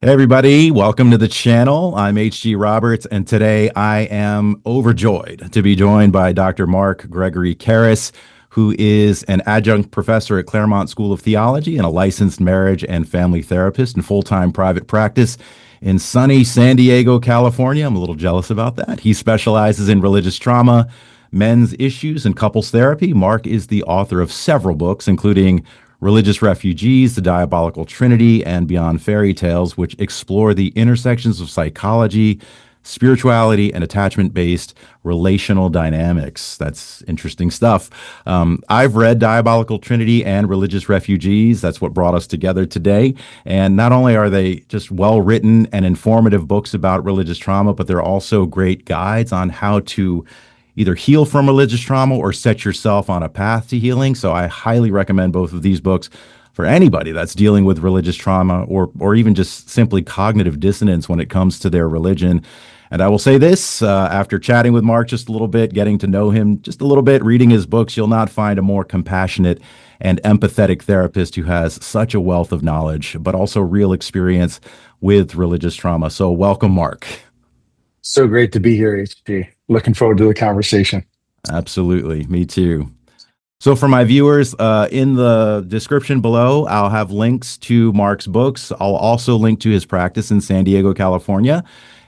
Hey everybody, welcome to the channel. I'm H.G.Roberts, and today I am overjoyed to be joined by Dr. Mark Gregory Karris, who is an adjunct professor at Claremont School of Theology and a licensed marriage and family therapist in full-time private practice in sunny San Diego, California. I'm a little jealous about that. He specializes in religious trauma, men's issues, and couples therapy. Mark is the author of several books, including Religious Refugees, The Diabolical Trinity, and Beyond Fairy Tales, which explore the intersections of psychology, spirituality, and attachment based relational dynamics. That's interesting stuff. I've read Diabolical Trinity and Religious Refugees. That's what brought us together today. And not only are they just well written and informative books about religious trauma, but they're also great guides on how to either heal from religious trauma or set yourself on a path to healing. So I highly recommend both of these books for anybody that's dealing with religious trauma or even just simply cognitive dissonance when it comes to their religion. And I will say this, after chatting with Mark just a little bit, getting to know him just a little bit, reading his books, you'll not find a more compassionate and empathetic therapist who has such a wealth of knowledge, but also real experience with religious trauma. So welcome, Mark. So great to be here, HG. Looking forward to the conversation. Absolutely. Me too. So, for my viewers, in the description below, I'll have links to Mark's books. I'll also link to his practice in San Diego, California,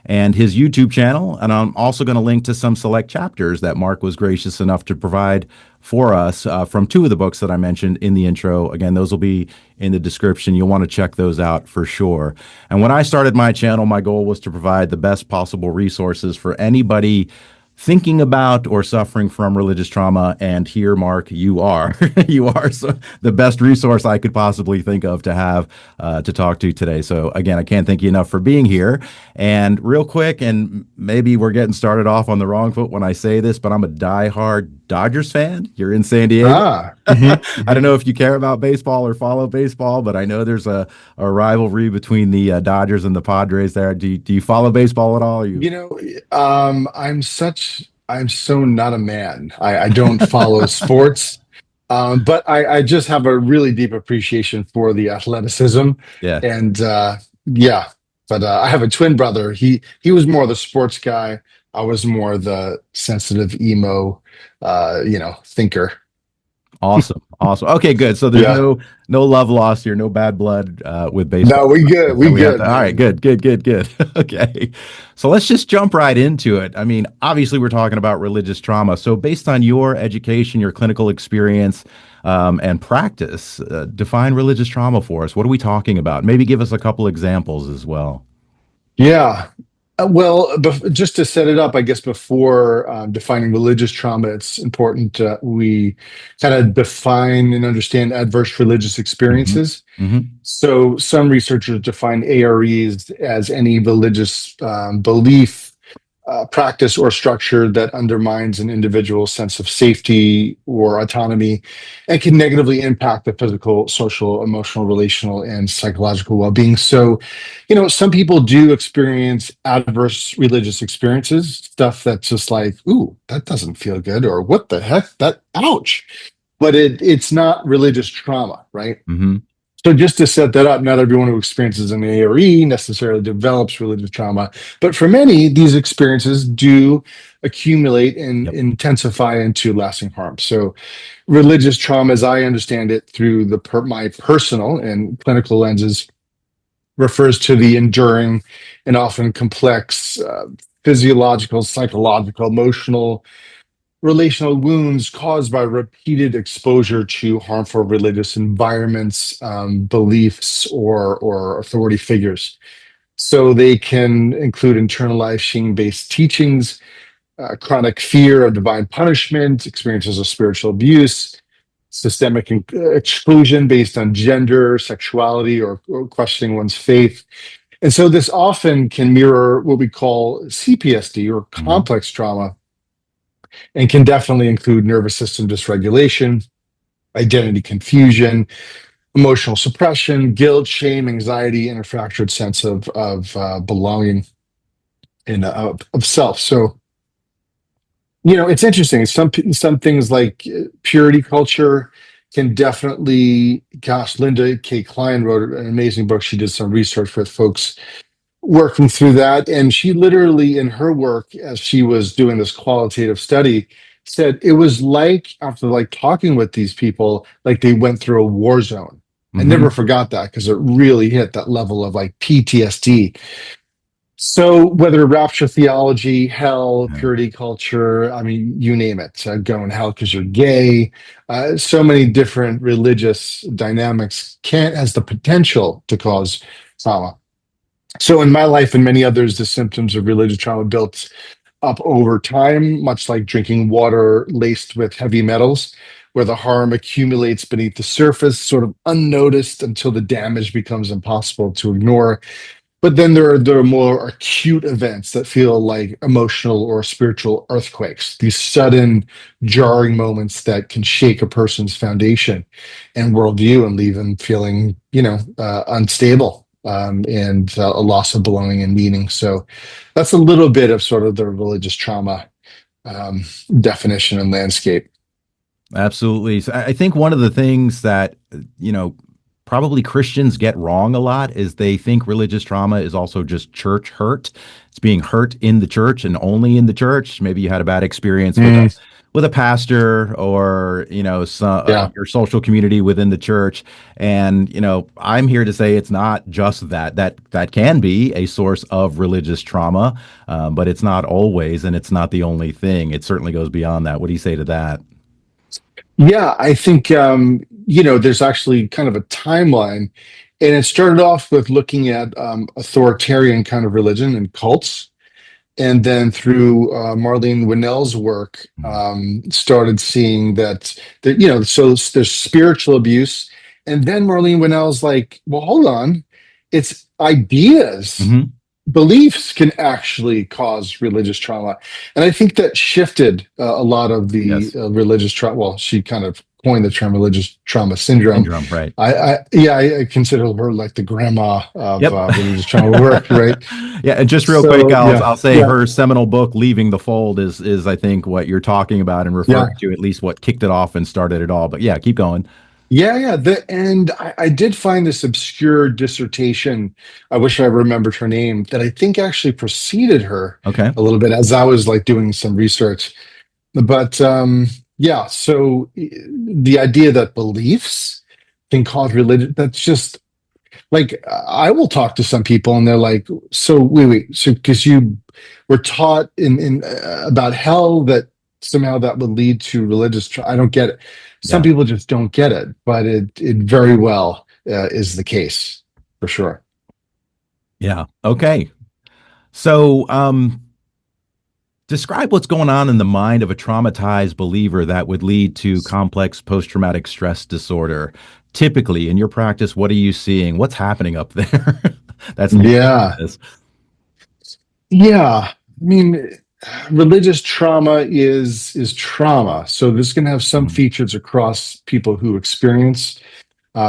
and his YouTube channel. And I'm also going to link to some select chapters that Mark was gracious enough to provide for us from two of the books that I mentioned in the intro. Again, those will be in the description. You'll want to check those out for sure. And when I started my channel, my goal was to provide the best possible resources for anybody thinking about or suffering from religious trauma. And here, Mark, you are. You are the best resource I could possibly think of to have to talk to today. So again, I can't thank you enough for being here. And real quick, and maybe we're getting started off on the wrong foot when I say this, but I'm a diehard Dodgers fan. You're in San Diego. I don't know if you care about baseball or follow baseball, but I know there's a rivalry between the Dodgers and the Padres there. Do you follow baseball at all? Are you? I'm so not a man. I don't follow sports, but I just have a really deep appreciation for the athleticism. Yeah. And yeah, but I have a twin brother. He was more the sports guy. I was more the sensitive emo, thinker. Awesome. Awesome. Okay, good. So there's Yeah. no love lost here, no bad blood with baseball. No, we good. So We we have good, to, all right, man. good. Okay. So let's just jump right into it. I mean, obviously we're talking about religious trauma. So based on your education, your clinical experience, and practice, define religious trauma for us. What are we talking about? Maybe give us a couple examples as well. Yeah. Well, just to set it up, I guess before defining religious trauma, it's important we kind of define and understand adverse religious Hmm. experiences. Hmm. So, some researchers define AREs as any religious belief, practice, or structure that undermines an individual's sense of safety or autonomy and can negatively impact the physical, social, emotional, relational, and psychological well being. So, some people do experience adverse religious experiences, stuff that's just like, ooh, that doesn't feel good, or what the heck, ouch. But it's not religious trauma, right? Hmm. So just to set that up, not everyone who experiences an ARE necessarily develops religious trauma, but for many, these experiences do accumulate and Yep. intensify into lasting harm. So religious trauma, as I understand it through my personal and clinical lenses, refers to the enduring and often complex physiological, psychological, emotional, relational wounds caused by repeated exposure to harmful religious environments, beliefs, or authority figures. So they can include internalized shame-based teachings, chronic fear of divine punishment, experiences of spiritual abuse, systemic exclusion based on gender, sexuality, or questioning one's faith. And so this often can mirror what we call CPTSD or Hmm. complex trauma, and can definitely include nervous system dysregulation, identity confusion, emotional suppression, guilt, shame, anxiety, and a fractured sense of belonging and of self. So, it's interesting. Some things like purity culture can definitely, gosh, Linda K. Klein wrote an amazing book. She did some research with folks working through that. And she literally, in her work, as she was doing this qualitative study, said it was like after like talking with these people, like they went through a war zone. I never Hmm. forgot that because it really hit that level of like PTSD. So whether rapture theology, hell, Yeah. purity culture, I mean, you name it, going hell because you're gay, so many different religious dynamics can has the potential to cause trauma. So in my life and many others, the symptoms of religious trauma built up over time, much like drinking water laced with heavy metals, where the harm accumulates beneath the surface, sort of unnoticed until the damage becomes impossible to ignore. But then there are more acute events that feel like emotional or spiritual earthquakes, these sudden jarring moments that can shake a person's foundation and worldview and leave them feeling, unstable, and a loss of belonging and meaning. So that's a little bit of sort of the religious trauma um, definition and landscape. Absolutely. So I think one of the things that, you know, probably Christians get wrong a lot is they think religious trauma is also just church hurt. It's being hurt in the church and only in the church. Maybe you had a bad experience Mm, with a pastor or, yeah. your social community within the church. And, I'm here to say it's not just that. That can be a source of religious trauma, but it's not always, and it's not the only thing. It certainly goes beyond that. What do you say to that? Yeah, I think there's actually kind of a timeline, and it started off with looking at authoritarian kind of religion and cults, and then through Marlene Winnell's work, started seeing that so there's spiritual abuse, and then Marlene Winnell's like, well, hold on, it's ideas, Mm-hmm. beliefs can actually cause religious trauma, and I think that shifted a lot of the Yes. religious trauma. Well, she kind of coined the term religious trauma syndrome. Syndrome, right. I consider her like the grandma of Yep. religious trauma work, right? Yeah, and just real quick, So yeah, I'll say yeah, her seminal book, "Leaving the Fold," is I think what you're talking about and yeah. referring to, at least what kicked it off and started it all. But yeah, keep going. Yeah. And I did find this obscure dissertation. I wish I remembered her name, that I think actually preceded her Okay. a little bit as I was like doing some research. But yeah, so the idea that beliefs can cause religion, that's just like I will talk to some people and they're like, so wait, so because you were taught in about hell that somehow that would lead to I don't get it. Some Yeah. people just don't get it, but it very well is the case for sure. Yeah. Okay. So, describe what's going on in the mind of a traumatized believer that would lead to complex post-traumatic stress disorder. Typically, in your practice, what are you seeing? What's happening up there? That's leading Yeah, to this. yeah. I mean, religious trauma is trauma, so this can have some Mhm. features across people who experience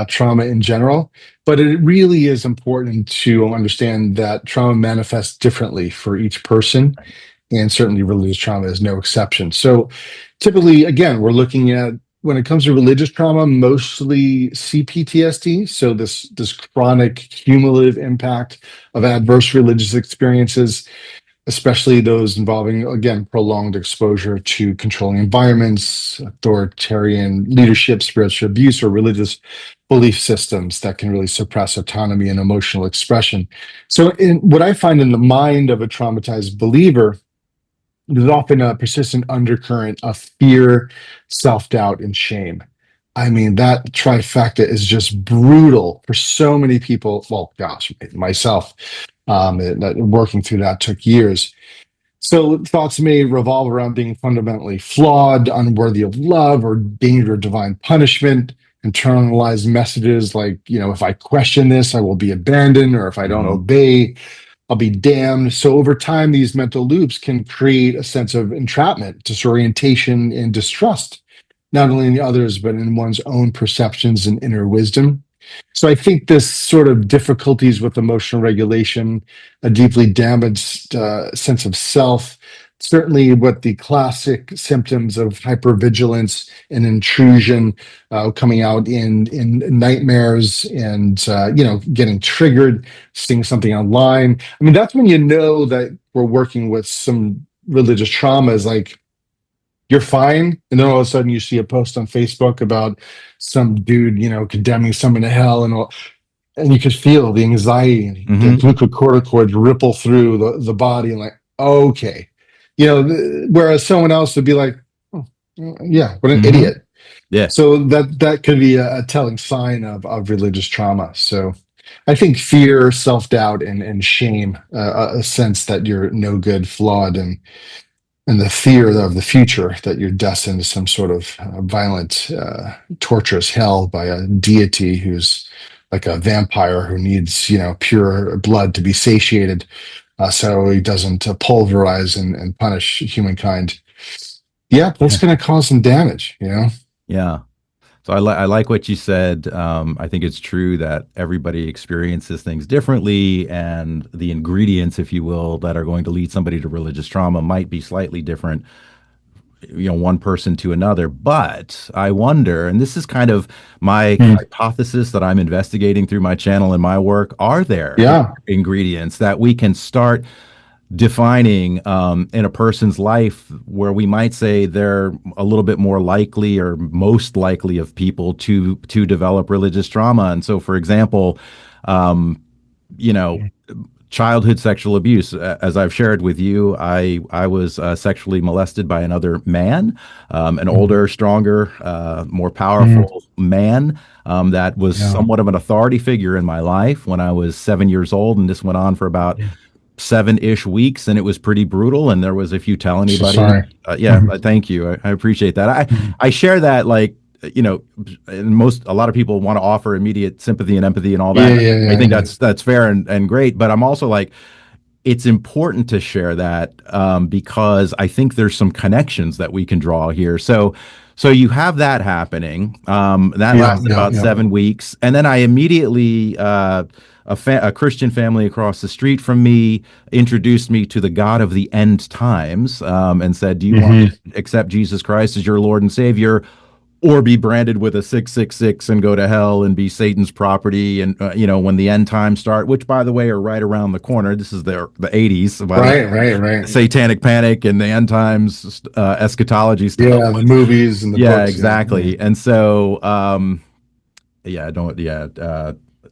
trauma in general. But it really is important to understand that trauma manifests differently for each person, and certainly religious trauma is no exception. So, typically, again, we're looking at when it comes to religious trauma, mostly CPTSD. So this chronic cumulative impact of adverse religious experiences, especially those involving, again, prolonged exposure to controlling environments, authoritarian leadership, spiritual abuse, or religious belief systems that can really suppress autonomy and emotional expression. So, what I find in the mind of a traumatized believer, there's often a persistent undercurrent of fear, self doubt, and shame. I mean, that trifecta is just brutal for so many people. Well, gosh, myself, working through that took years. So thoughts may revolve around being fundamentally flawed, unworthy of love, or danger of divine punishment. Internalized messages like, if I question this, I will be abandoned, or if I don't Mhm. obey, I'll be damned. So over time, these mental loops can create a sense of entrapment, disorientation, and distrust, not only in others, but in one's own perceptions and inner wisdom. So I think this sort of difficulties with emotional regulation, a deeply damaged sense of self, certainly what the classic symptoms of hypervigilance and intrusion coming out in nightmares and getting triggered, seeing something online. I mean, that's when you know that we're working with some religious traumas. Like you're fine, and then all of a sudden you see a post on Facebook about some dude, condemning someone to hell, and you could feel the anxiety, the Hmm. glucocorticoids ripple through the body, and like, okay, whereas someone else would be like, oh, yeah, what an Hmm. idiot. Yeah. So that could be a telling sign of religious trauma. So I think fear, self-doubt, and shame, a sense that you're no good, flawed, and the fear of the future, that you're destined to some sort of violent, torturous hell by a deity who's like a vampire who needs, pure blood to be satiated, so he doesn't pulverize and punish humankind. Yeah, that's going to cause some damage. Yeah. So I like what you said. I think it's true that everybody experiences things differently, and the ingredients, if you will, that are going to lead somebody to religious trauma might be slightly different, one person to another. But I wonder, and this is kind of my Hmm. hypothesis that I'm investigating through my channel and my work, are there Yeah. ingredients that we can start defining in a person's life where we might say they're a little bit more likely or most likely of people to develop religious trauma? And so, for example, um, you know, childhood sexual abuse. As I've shared with you, I was sexually molested by another man, an Mhm. older, stronger, more Mhm. powerful man that was Yeah. somewhat of an authority figure in my life when I was 7 years old, and this went on for about 7-ish weeks, and it was pretty brutal. And there was, if you tell So anybody, sorry. yeah, Mhm. thank you, I appreciate that. I Mhm. I share that, like, you know, and a lot of people want to offer immediate sympathy and empathy and all that. Yeah, yeah, I yeah, think yeah. that's fair and great, but I'm also like, it's important to share that because I think there's some connections that we can draw here. So you have that happening. That Yeah, lasted yeah, about yeah. 7 weeks, and then I immediately a Christian family across the street from me introduced me to the God of the end times, and said, "Do you want Hmm. to accept Jesus Christ as your Lord and Savior, or be branded with a 666 and go to hell and be Satan's property?" And when the end times start, which, by the way, are right around the corner. This is the 80s, by the way. Right, right, right. Satanic panic and the end times eschatology stuff. Yeah, the movies and the Yeah, books. Yeah, yeah. exactly. And so, yeah, don't, yeah,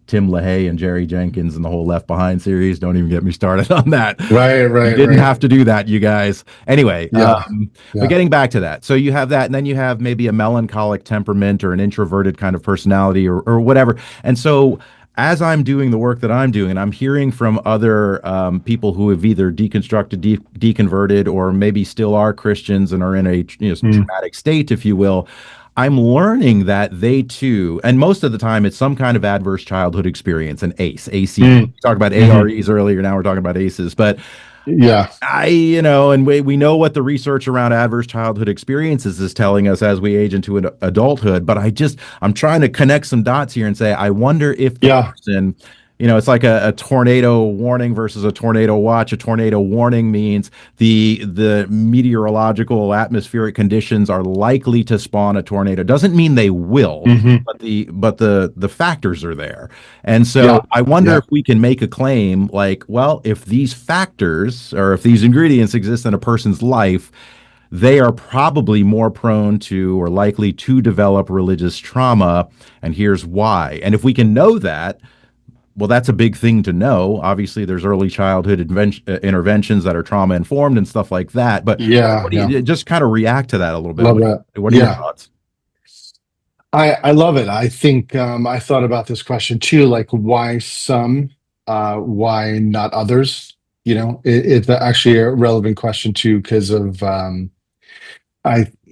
Tim LaHaye and Jerry Jenkins and the whole Left Behind series. Don't even get me started on that. Right, You right, didn't right. have to do that, you guys. Anyway, Yeah, but yeah. getting back to that, so you have that, and then you have maybe a melancholic temperament or an introverted kind of personality, or whatever. And so, as I'm doing the work that I'm doing, and I'm hearing from other people who have either deconstructed, deconverted, or maybe still are Christians and are in a Mm, traumatic state, if you will. I'm learning that they too, and most of the time it's some kind of adverse childhood experience, an ACE, ACE. We mm, talked about hmm. AREs earlier. Now we're talking about ACEs, but Yeah, and we know what the research around adverse childhood experiences is telling us as we age into adulthood. But I'm trying to connect some dots here and say, I wonder if the yeah. person, it's like a tornado warning versus a tornado watch. A tornado warning means the meteorological atmospheric conditions are likely to spawn a tornado. Doesn't mean they will, Hmm. but the factors are there. And so Yeah, I wonder yeah. if we can make a claim like, well, if these factors or if these ingredients exist in a person's life, they are probably more prone to or likely to develop religious trauma. And here's why. And if we can know that, well, that's a big thing to know. Obviously, there's early childhood interventions that are trauma informed and stuff like that. But Yeah, what do yeah. you just kind of react to that a little bit? Love that. What are your Yeah. thoughts? I love it. I think I thought about this question too, like why some, why not others? It's actually a relevant question too, because of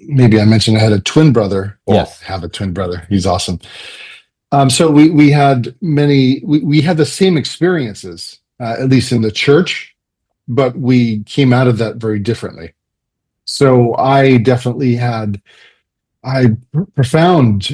maybe I mentioned I had a twin brother. Well, Yes. have a twin brother. He's awesome. So we had we had the same experiences, at least in the church, but we came out of that very differently. So I definitely had profound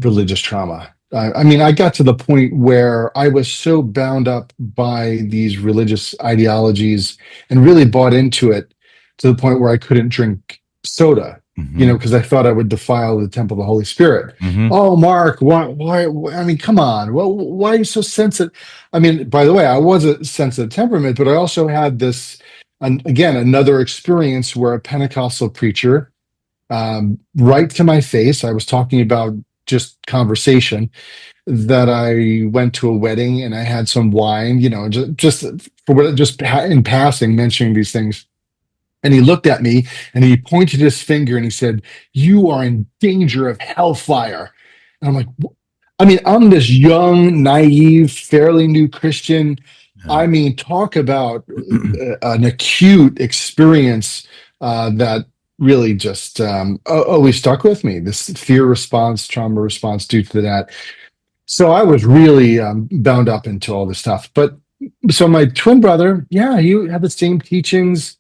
religious trauma. I mean, I got to the point where I was so bound up by these religious ideologies and really bought into it to the point where I couldn't drink soda, Hmm. because I thought I would defile the temple of the Holy Spirit. Hmm. Oh, Mark, I mean, come on. Well, why are you so sensitive? I mean, by the way, I was a sensitive temperament, but I also had this, again, another experience where a Pentecostal preacher, right to my face, I was talking about just conversation, that I went to a wedding and I had some wine, just for what, just in passing, mentioning these things. And he looked at me and he pointed his finger and he said, "You are in danger of hellfire." And I'm like, I mean, I'm this young, naive, fairly new Christian. Yeah. I mean, talk about an acute experience that really just always stuck with me. This fear response, trauma response due to that. So I was really bound up into all this stuff. But so my twin brother, yeah, he had the same teachings.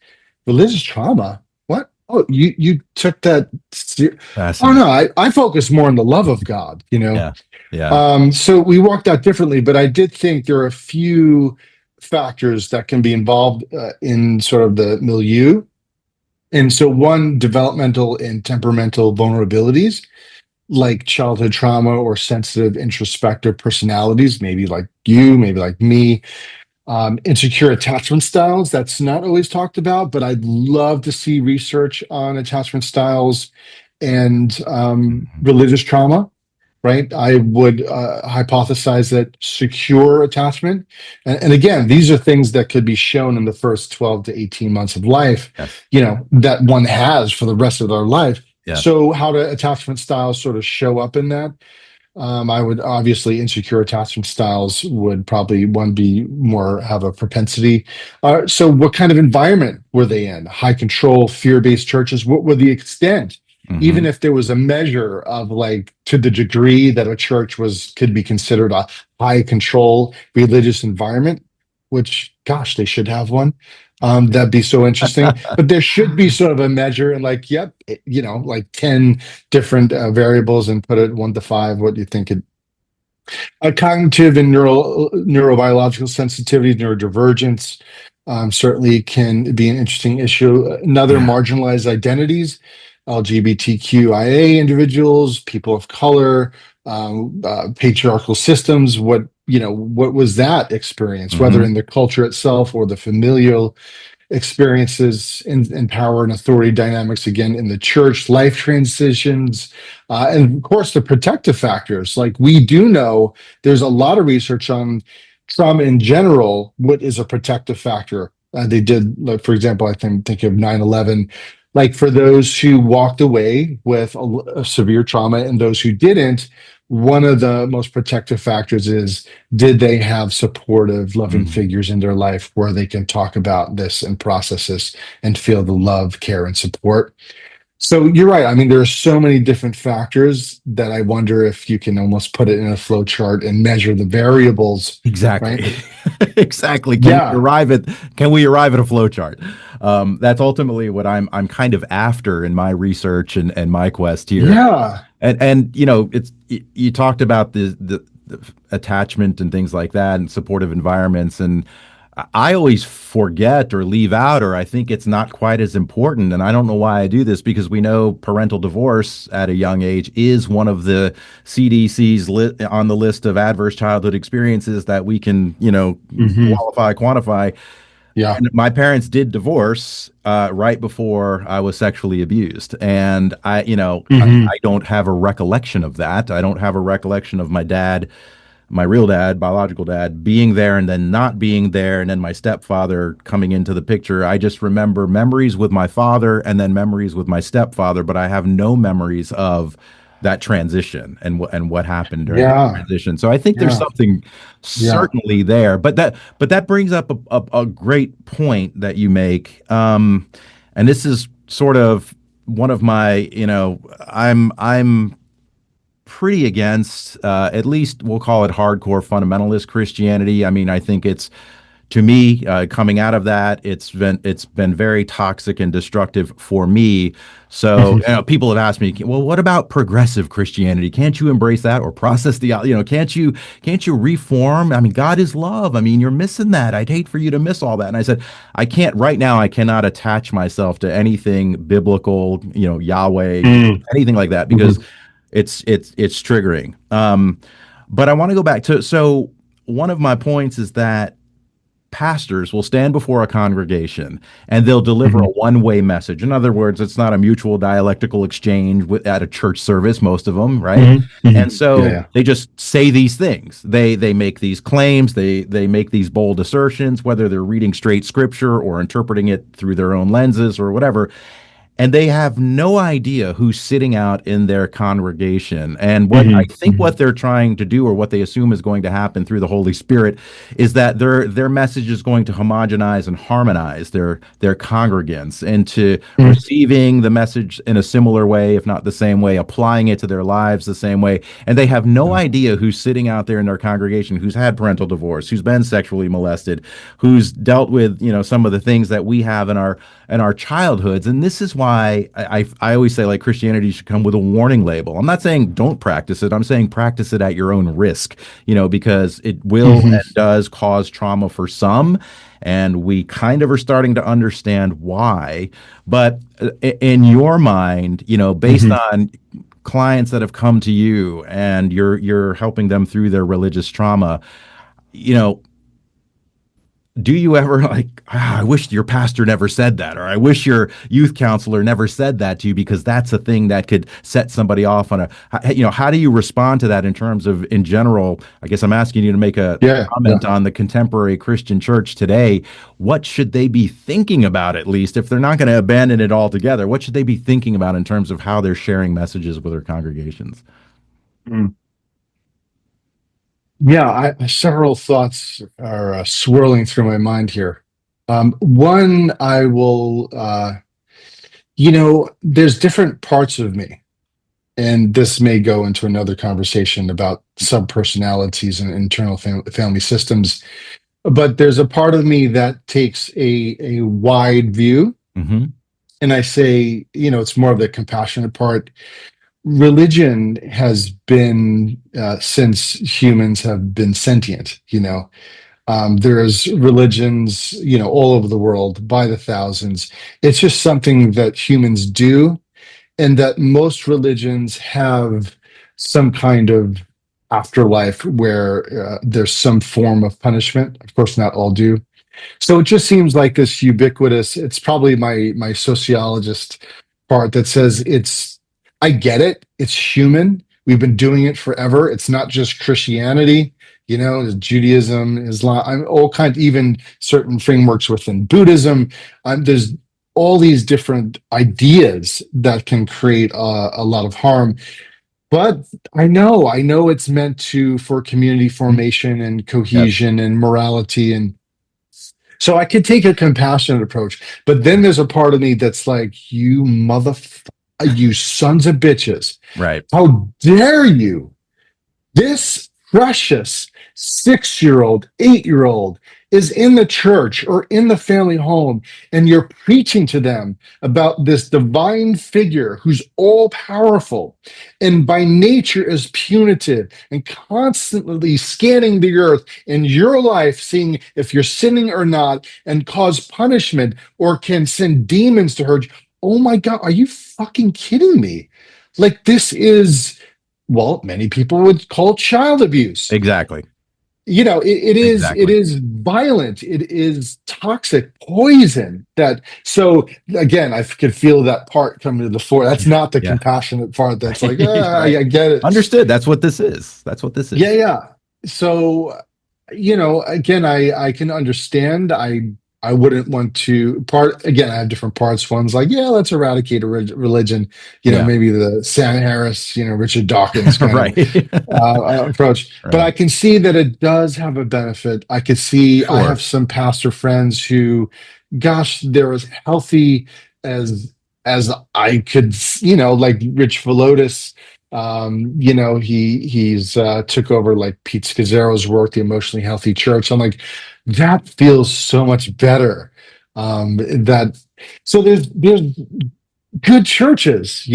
Religious trauma. What? Oh, you took that. Oh Fascinating. no, I focus more on the love of God. Yeah. Yeah. So we walked out differently, but I did think there are a few factors that can be involved in sort of the milieu. And so one, developmental and temperamental vulnerabilities like childhood trauma or sensitive introspective personalities, maybe like you, maybe like me. Insecure attachment styles, that's not always talked about, but I'd love to see research on attachment styles and Mhm. religious trauma. Right, I would hypothesize that secure attachment, and again, these are things that could be shown in the first 12 to 18 months of life, Yes. that one has for the rest of their life. Yes. So, how do attachment styles sort of show up in that? I would obviously, insecure attachment styles would probably one be more have a propensity. So, what kind of environment were they in? High control, fear based churches. What were the extent? Even Hmm. if there was a measure of like to the degree that a church was could be considered a high control religious environment, which gosh, they should have one. That'd be so interesting. But there should be sort of a measure and like, yep, like 10 different variables and put it 1 to 5. What do you think it cognitive and neurobiological sensitivity, neurodivergence certainly can be an interesting issue. Another, Yeah. marginalized identities, LGBTQIA individuals, people of color, patriarchal systems. What was that experience, whether Hmm. in the culture itself or the familial experiences in power and authority dynamics again in the church, life transitions, and of course the protective factors. Like we do know there's a lot of research on trauma in general. What is a protective factor? They did, like, for example, I think of 9/11. Like for those who walked away with a severe trauma and those who didn't, one of the most protective factors is did they have supportive, loving Hmm. figures in their life where they can talk about this and process this and feel the love, care, and support? So you're right. I mean, there are so many different factors that I wonder if you can almost put it in a flow chart and measure the variables, right? Exactly. Exactly. Yeah. Can we arrive at a flow chart? That's ultimately what I'm kind of after in my research and my quest here. Yeah. And it's you talked about the attachment and things like that and supportive environments, and I always forget or leave out, or I think it's not quite as important. And I don't know why I do this, because we know parental divorce at a young age is one of the CDC's on the list of adverse childhood experiences that we can, Hmm. quantify. Yeah. And my parents did divorce right before I was sexually abused. And Hmm. I don't have a recollection of that. I don't have a recollection of my dad, my real dad, biological dad, being there and then not being there, and then my stepfather coming into the picture. I just remember memories with my father and then memories with my stepfather, but I have no memories of that transition and what happened during that Yeah. transition. So I think there's Yeah. something Yeah. certainly there, but that brings up a great point that you make. And this is sort of one of my, I'm pretty against, at least we'll call it hardcore fundamentalist Christianity. I mean, I think it's to me, coming out of that, it's been very toxic and destructive for me. So, Mhm. people have asked me, well, what about progressive Christianity? Can't you embrace that or process can't you reform? I mean, God is love. I mean, you're missing that. I'd hate for you to miss all that. And I said, I can't right now. I cannot attach myself to anything biblical, Yahweh, Mm. anything like that because Mhm. it's triggering. But I want to go back to so one of my points is that pastors will stand before a congregation and they'll deliver a Mhm. one-way message. In other words, it's not a mutual dialectical exchange at a church service, most of them, right? Mhm. And Mhm. Yeah, so yeah. they just say these things. They make these claims, they make these bold assertions, whether they're reading straight scripture or interpreting it through their own lenses or whatever, and they have no idea who's sitting out in their congregation. And what I Mhm. think Mhm. what they're trying to do, or what they assume is going to happen through the Holy Spirit, is that their message is going to homogenize and harmonize their congregants into Mhm. receiving the message in a similar way, if not the same way, applying it to their lives the same way. And they have no Yeah. idea who's sitting out there in their congregation who's had parental divorce, who's been sexually molested, who's dealt with, some of the things that we have in our childhoods. And this is why I always say, like, Christianity should come with a warning label. I'm not saying don't practice it. I'm saying practice it at your own risk, because it will Mhm. and does cause trauma for some. And we kind of are starting to understand why. But in your mind, based Mhm. on clients that have come to you and you're helping them through their religious trauma, you know, do you ever like, I wish your pastor never said that, or I wish your youth counselor never said that to you, because that's a thing that could set somebody off on how do you respond to that in terms of, in general? I guess I'm asking you to make a Yeah, comment yeah. on the contemporary Christian church today. What should they be thinking about, at least, if they're not going to abandon it altogether? What should they be thinking about in terms of how they're sharing messages with their congregations? Mm. Yeah, several thoughts are swirling through my mind here. One, I will, there's different parts of me, and this may go into another conversation about subpersonalities and internal family systems. But there's a part of me that takes a wide view, Hmm. and I say, it's more of the compassionate part. Religion has been since humans have been sentient. There's religions, all over the world by the thousands. It's just something that humans do, and that most religions have some kind of afterlife where there's some form of punishment. Of course, not all do. So it just seems like this ubiquitous. It's probably my sociologist part that says it's. I get it. It's human. We've been doing it forever. It's not just Christianity. There's Judaism, Islam, all kinds, even certain frameworks within Buddhism. There's all these different ideas that can create a lot of harm. But I know it's meant to for community formation and Yes. cohesion and morality, and so I could take a compassionate approach, but then there's a part of me that's like, you sons of bitches. Right. How dare you? This precious 6 year old, 8 year old is in the church or in the family home, and you're preaching to them about this divine figure who's all powerful and by nature is punitive and constantly scanning the earth in your life, seeing if you're sinning or not, and cause punishment or can send demons to hurt you. Oh my God, are you fucking kidding me? Like, this is, well, many people would call it child abuse. Exactly. It Exactly. is violent. It is toxic poison. That so again, I could feel that part coming to the fore. That's not the Yeah. compassionate part. That's like, Right. Right. I get it. Understood. That's what this is. That's what this Yeah, is. yeah. So, again, I can understand. I wouldn't want to part again. I have different parts. One's like, yeah, let's eradicate a religion. Yeah. Maybe the Sam Harris, Richard Dawkins kind of Right. approach. But I Right. can see that it does have a benefit. I could see. I Sure. have some pastor friends who, gosh, they're as healthy as I could. Like Rich Velotis. He's took over like Pete Scazzero's work, the Emotionally Healthy Church. I'm like, that feels so much better. That so there's good churches,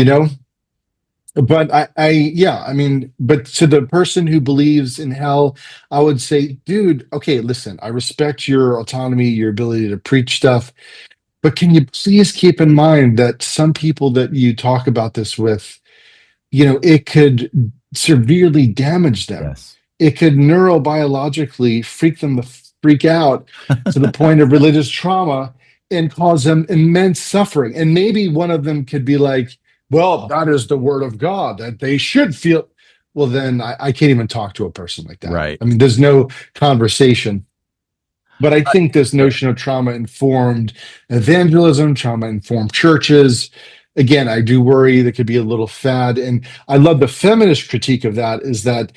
but yeah, I mean, but to the person who believes in hell, I would say, dude, okay, listen, I respect your autonomy, your ability to preach stuff, but can you please keep in mind that some people that you talk about this with, it could severely damage them. Yes. It could neurobiologically freak them the freak out to the point of religious trauma and cause them immense suffering. And maybe one of them could be like, well, that is the word of God, that they should feel. Well, then I can't even talk to a person like that. Right. I mean, there's no conversation. But I I- think this yeah. notion of trauma informed evangelism, trauma informed churches, again, I do worry that could be a little fad. And I love the feminist critique of that is that,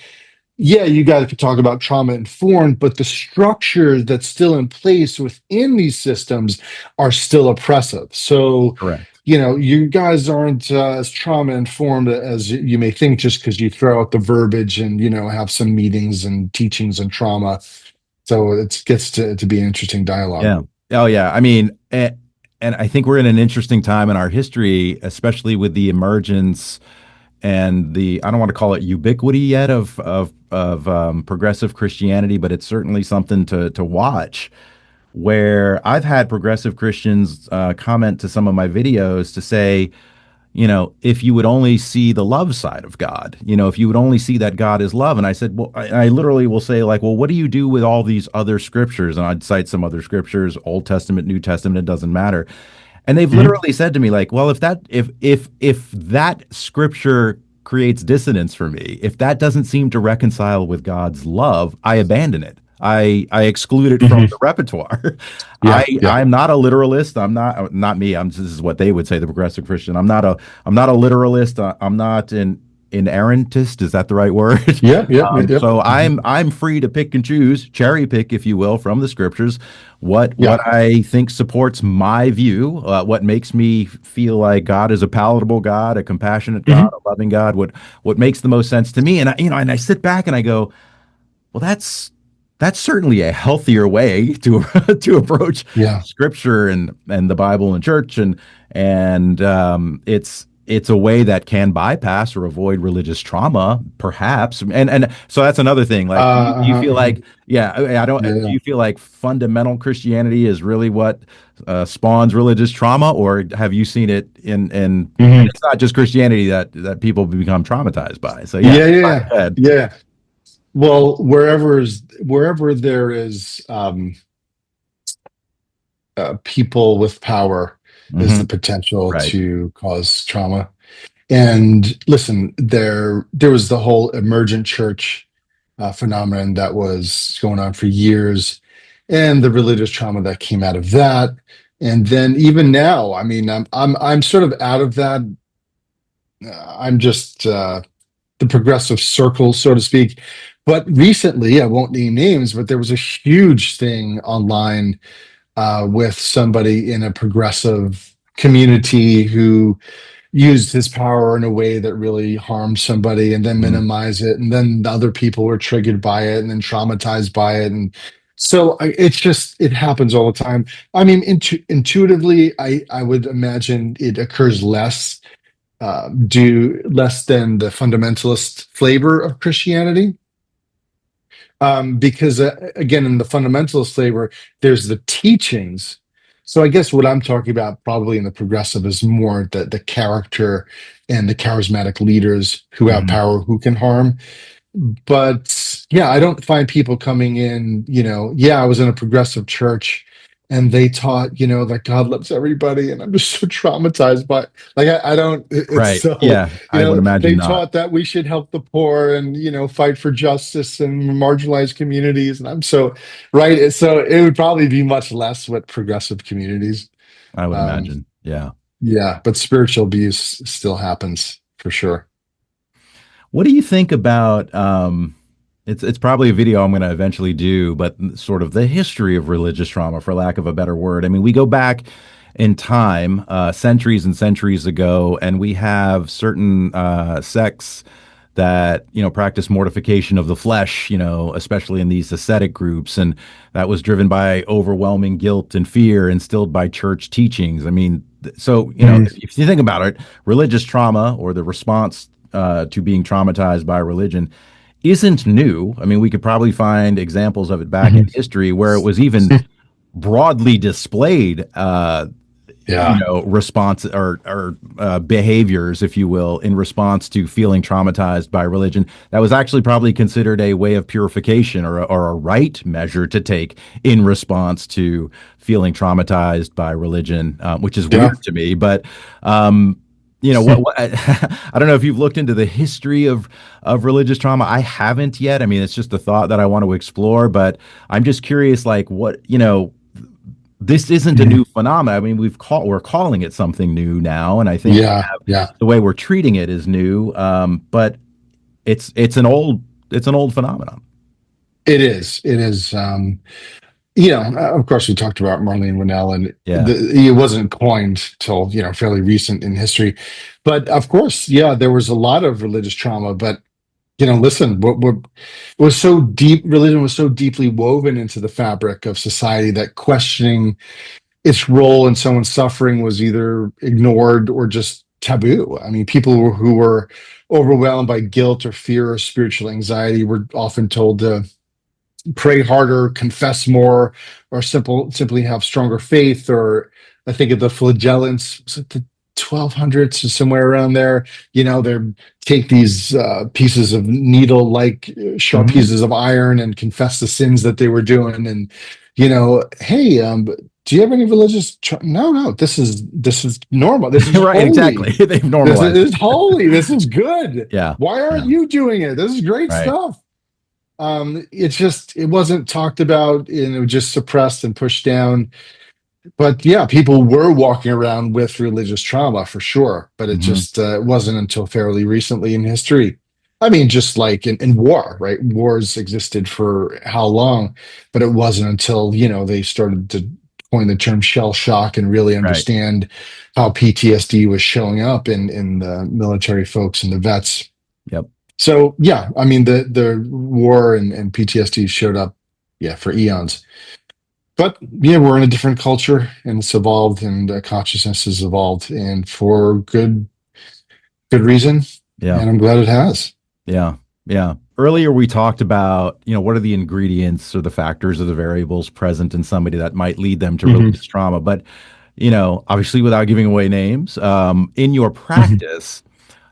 yeah, you guys could talk about trauma informed, but the structures that's still in place within these systems are still oppressive. So, Correct. you guys aren't as trauma informed as you may think just because you throw out the verbiage and, have some meetings and teachings on trauma. So it gets to be an interesting dialogue. Yeah. Oh, yeah. I mean, and I think we're in an interesting time in our history, especially with the emergence and the, I don't want to call it ubiquity yet of progressive Christianity, but it's certainly something to watch. Where I've had progressive Christians comment to some of my videos to say, if you would only see the love side of God, if you would only see that God is love. And I said, well, I literally will say, like, well, what do you do with all these other scriptures? And I'd cite some other scriptures, Old Testament, New Testament, it doesn't matter. And they've Mhm. literally said to me, like, well, if that scripture creates dissonance for me, if that doesn't seem to reconcile with God's love, I abandon it. I exclude it from Mhm. the repertoire. Yeah, yeah. I'm not a literalist. I'm not me. This is what they would say, the progressive Christian. I'm not a literalist. I'm not an inerrantist. Is that the right word? Yep, yep, yep, yep. So Mhm. I'm free to pick and choose, cherry pick, if you will, from the scriptures, what Yeah. I think supports my view, what makes me feel like God is a palatable God, a compassionate God, Mhm. a loving God, what makes the most sense to me. And I sit back and I go, well, that's certainly a healthier way to to approach Yeah. Scripture and the Bible and church, and it's a way that can bypass or avoid religious trauma, perhaps. And so that's another thing. Like, do you feel Mhm. like, yeah, I don't. Yeah, Do yeah. you feel like fundamental Christianity is really what spawns religious trauma, or have you seen it in? And Mhm. it's not just Christianity that people become traumatized by. So yeah, Yeah, yeah, go yeah. ahead. Yeah. Well, wherever there is people with power is the Hmm. potential Right. to cause trauma. And listen, there was the whole emergent church phenomenon that was going on for years, and the religious trauma that came out of that. And then even now, I mean, I'm sort of out of that. I'm just the progressive circle, so to speak. But recently, I won't name names, but there was a huge thing online with somebody in a progressive community who used his power in a way that really harmed somebody and then Mhm. minimize it. And then other people were triggered by it and then traumatized by it. And so it's just, it happens all the time. I mean, intuitively, I would imagine it occurs less than the fundamentalist flavor of Christianity. Because again, in the fundamentalist flavor, there's the teachings. So I guess what I'm talking about probably in the progressive is more the character and the charismatic leaders who have Mhm. power, who can harm. But yeah, I don't find people coming in, yeah, I was in a progressive church and they taught, that God loves everybody. And I'm just so traumatized by like I don't it's Right. so, Yeah, I would imagine they not. taught that we should help the poor and, fight for justice and marginalized communities. And I'm so right. So it would probably be much less with progressive communities. I would Um, imagine. Yeah. yeah, but spiritual abuse still happens for sure. What do you think about it's probably a video I'm going to eventually do, but sort of the history of religious trauma, for lack of a better word. I mean, we go back in time, centuries and centuries ago, and we have certain sects that practice mortification of the flesh, especially in these ascetic groups, and that was driven by overwhelming guilt and fear instilled by church teachings. I mean, so Mm, if you think about it, religious trauma or the response to being traumatized by religion isn't new. I mean, we could probably find examples of it back in mhm. history where it was even broadly displayed, Yeah, response or behaviors, if you will, in response to feeling traumatized by religion. That was actually probably considered a way of purification or a right measure to take in response to feeling traumatized by religion, which is yeah. weird to me. But what I don't know if you've looked into the history of religious trauma. I haven't yet. I mean, it's just a thought that I want to explore, but I'm just curious, like what this isn't a Mhm. new phenomenon. I mean, we're calling it something new now, and I think we Yeah, have yeah. the way we're treating it is new. But it's an old phenomenon. It is. It is. Of course, we talked about Marlene Winell, and Yeah. it wasn't coined till fairly recent in history. But of course, yeah, there was a lot of religious trauma. But listen, what was so deep, religion was so deeply woven into the fabric of society that questioning its role in someone's suffering was either ignored or just taboo. I mean, people who were overwhelmed by guilt or fear or spiritual anxiety were often told to pray harder, confess more, or simply have stronger faith. Or I think of the flagellants, was it the 1200s or somewhere around there? They take these pieces of needle like sharp Hmm. pieces of iron and confess the sins that they were doing. And hey, do you have any religious? No, no. This is normal. This is Right. Exactly. holy. They've This normalized is it. holy. This is good. Yeah. Why aren't Yeah. you doing it? This is great Right. stuff. It's just it wasn't talked about and it was just suppressed and pushed down. But yeah, people were walking around with religious trauma for sure, but it Hmm. just wasn't until fairly recently in history. I mean, just like in war, right? Wars existed for how long, but it wasn't until they started to coin the term shell shock and really Right. understand how PTSD was showing up in the military folks and the vets. Yep. So yeah, I mean the war and PTSD showed up, yeah, for eons. But yeah, we're in a different culture and it's evolved and consciousness has evolved and for good reason. Yeah. And I'm glad it has. Yeah. Yeah. Earlier, we talked about, what are the ingredients or the factors or the variables present in somebody that might lead them to Hmm. religious trauma. But, obviously, without giving away names, in your Hmm. practice,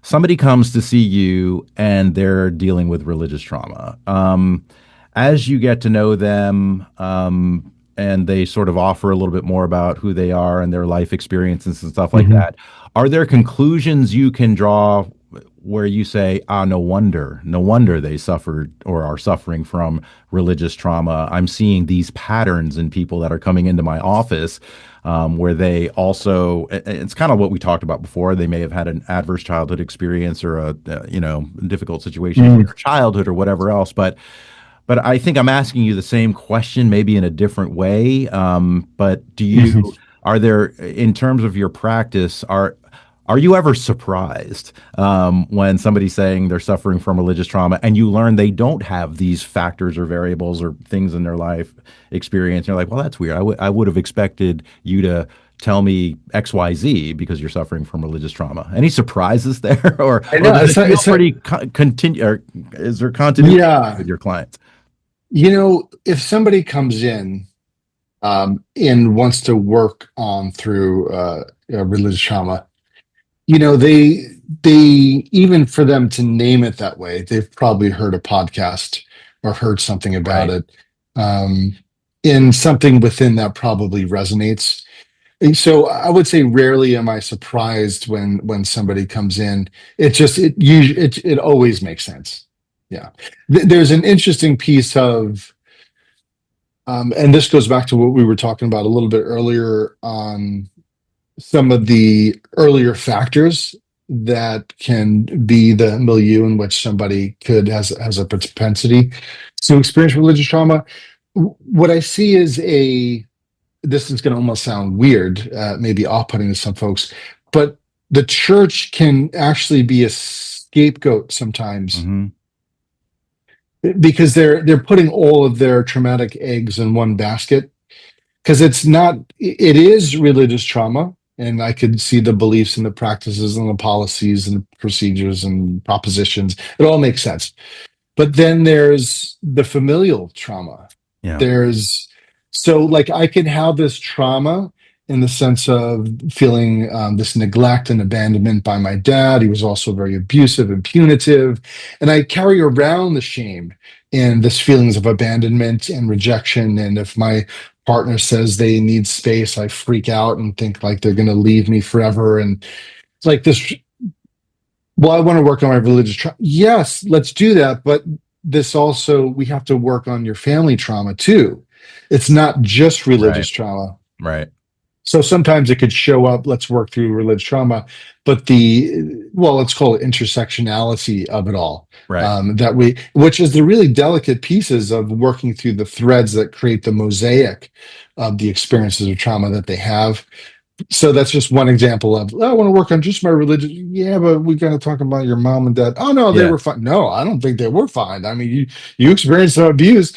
somebody comes to see you and they're dealing with religious trauma. As you get to know them, and they sort of offer a little bit more about who they are and their life experiences and stuff like Hmm. that, are there conclusions you can draw where you say, ah, no wonder they suffered or are suffering from religious trauma? I'm seeing these patterns in people that are coming into my office, where they also, it's kind of what we talked about before. They may have had an adverse childhood experience or difficult situations in Hmm. their childhood or whatever else. But I think I'm asking you the same question, maybe in a different way. But Hmm. are there, in terms of your practice, are you ever surprised when somebody's saying they're suffering from religious trauma and you learn they don't have these factors or variables or things in their life experience? You're like, well, that's weird. I would have expected you to tell me XYZ because you're suffering from religious trauma. Any surprises there, I or know does it feel it's not, pretty continue? Or is there continuity yeah. with your clients? If somebody comes in and wants to work on through religious trauma, they even for them to name it that way, they've probably heard a podcast or heard something about Right. it. Um, and something within that probably resonates. And so I would say rarely am I surprised when somebody comes in. It just it usually it always makes sense. Yeah. There's an interesting piece of and this goes back to what we were talking about a little bit earlier on some of the earlier factors that can be the milieu in which somebody could has a propensity to experience religious trauma. What I see is a this is going to almost sound weird, maybe off-putting to some folks, but the church can actually be a scapegoat sometimes Hmm. because they're putting all of their traumatic eggs in one basket. Because it's not, it is religious trauma, and I could see the beliefs and the practices and the policies and the procedures and propositions. It all makes sense. But then there's the familial trauma. Yeah. There's so like I can have this trauma in the sense of feeling this neglect and abandonment by my dad. He was also very abusive and punitive, and I carry around the shame and this feelings of abandonment and rejection. And if my partner says they need space, I freak out and think like they're going to leave me forever. And it's like this, well, I want to work on my religious trauma. Yes, let's do that. But this also, we have to work on your family trauma too. It's not just Right. religious trauma. Right. So sometimes it could show up, let's work through religious trauma, but well, let's call it intersectionality of it all. Right. Which is the really delicate pieces of working through the threads that create the mosaic of the experiences of trauma that they have. So that's just one example of, oh, I want to work on just my religion. Yeah, but we got to talk about your mom and dad. Oh no, they Yeah. were fine. No, I don't think they were fine. I mean, you experienced some abuse,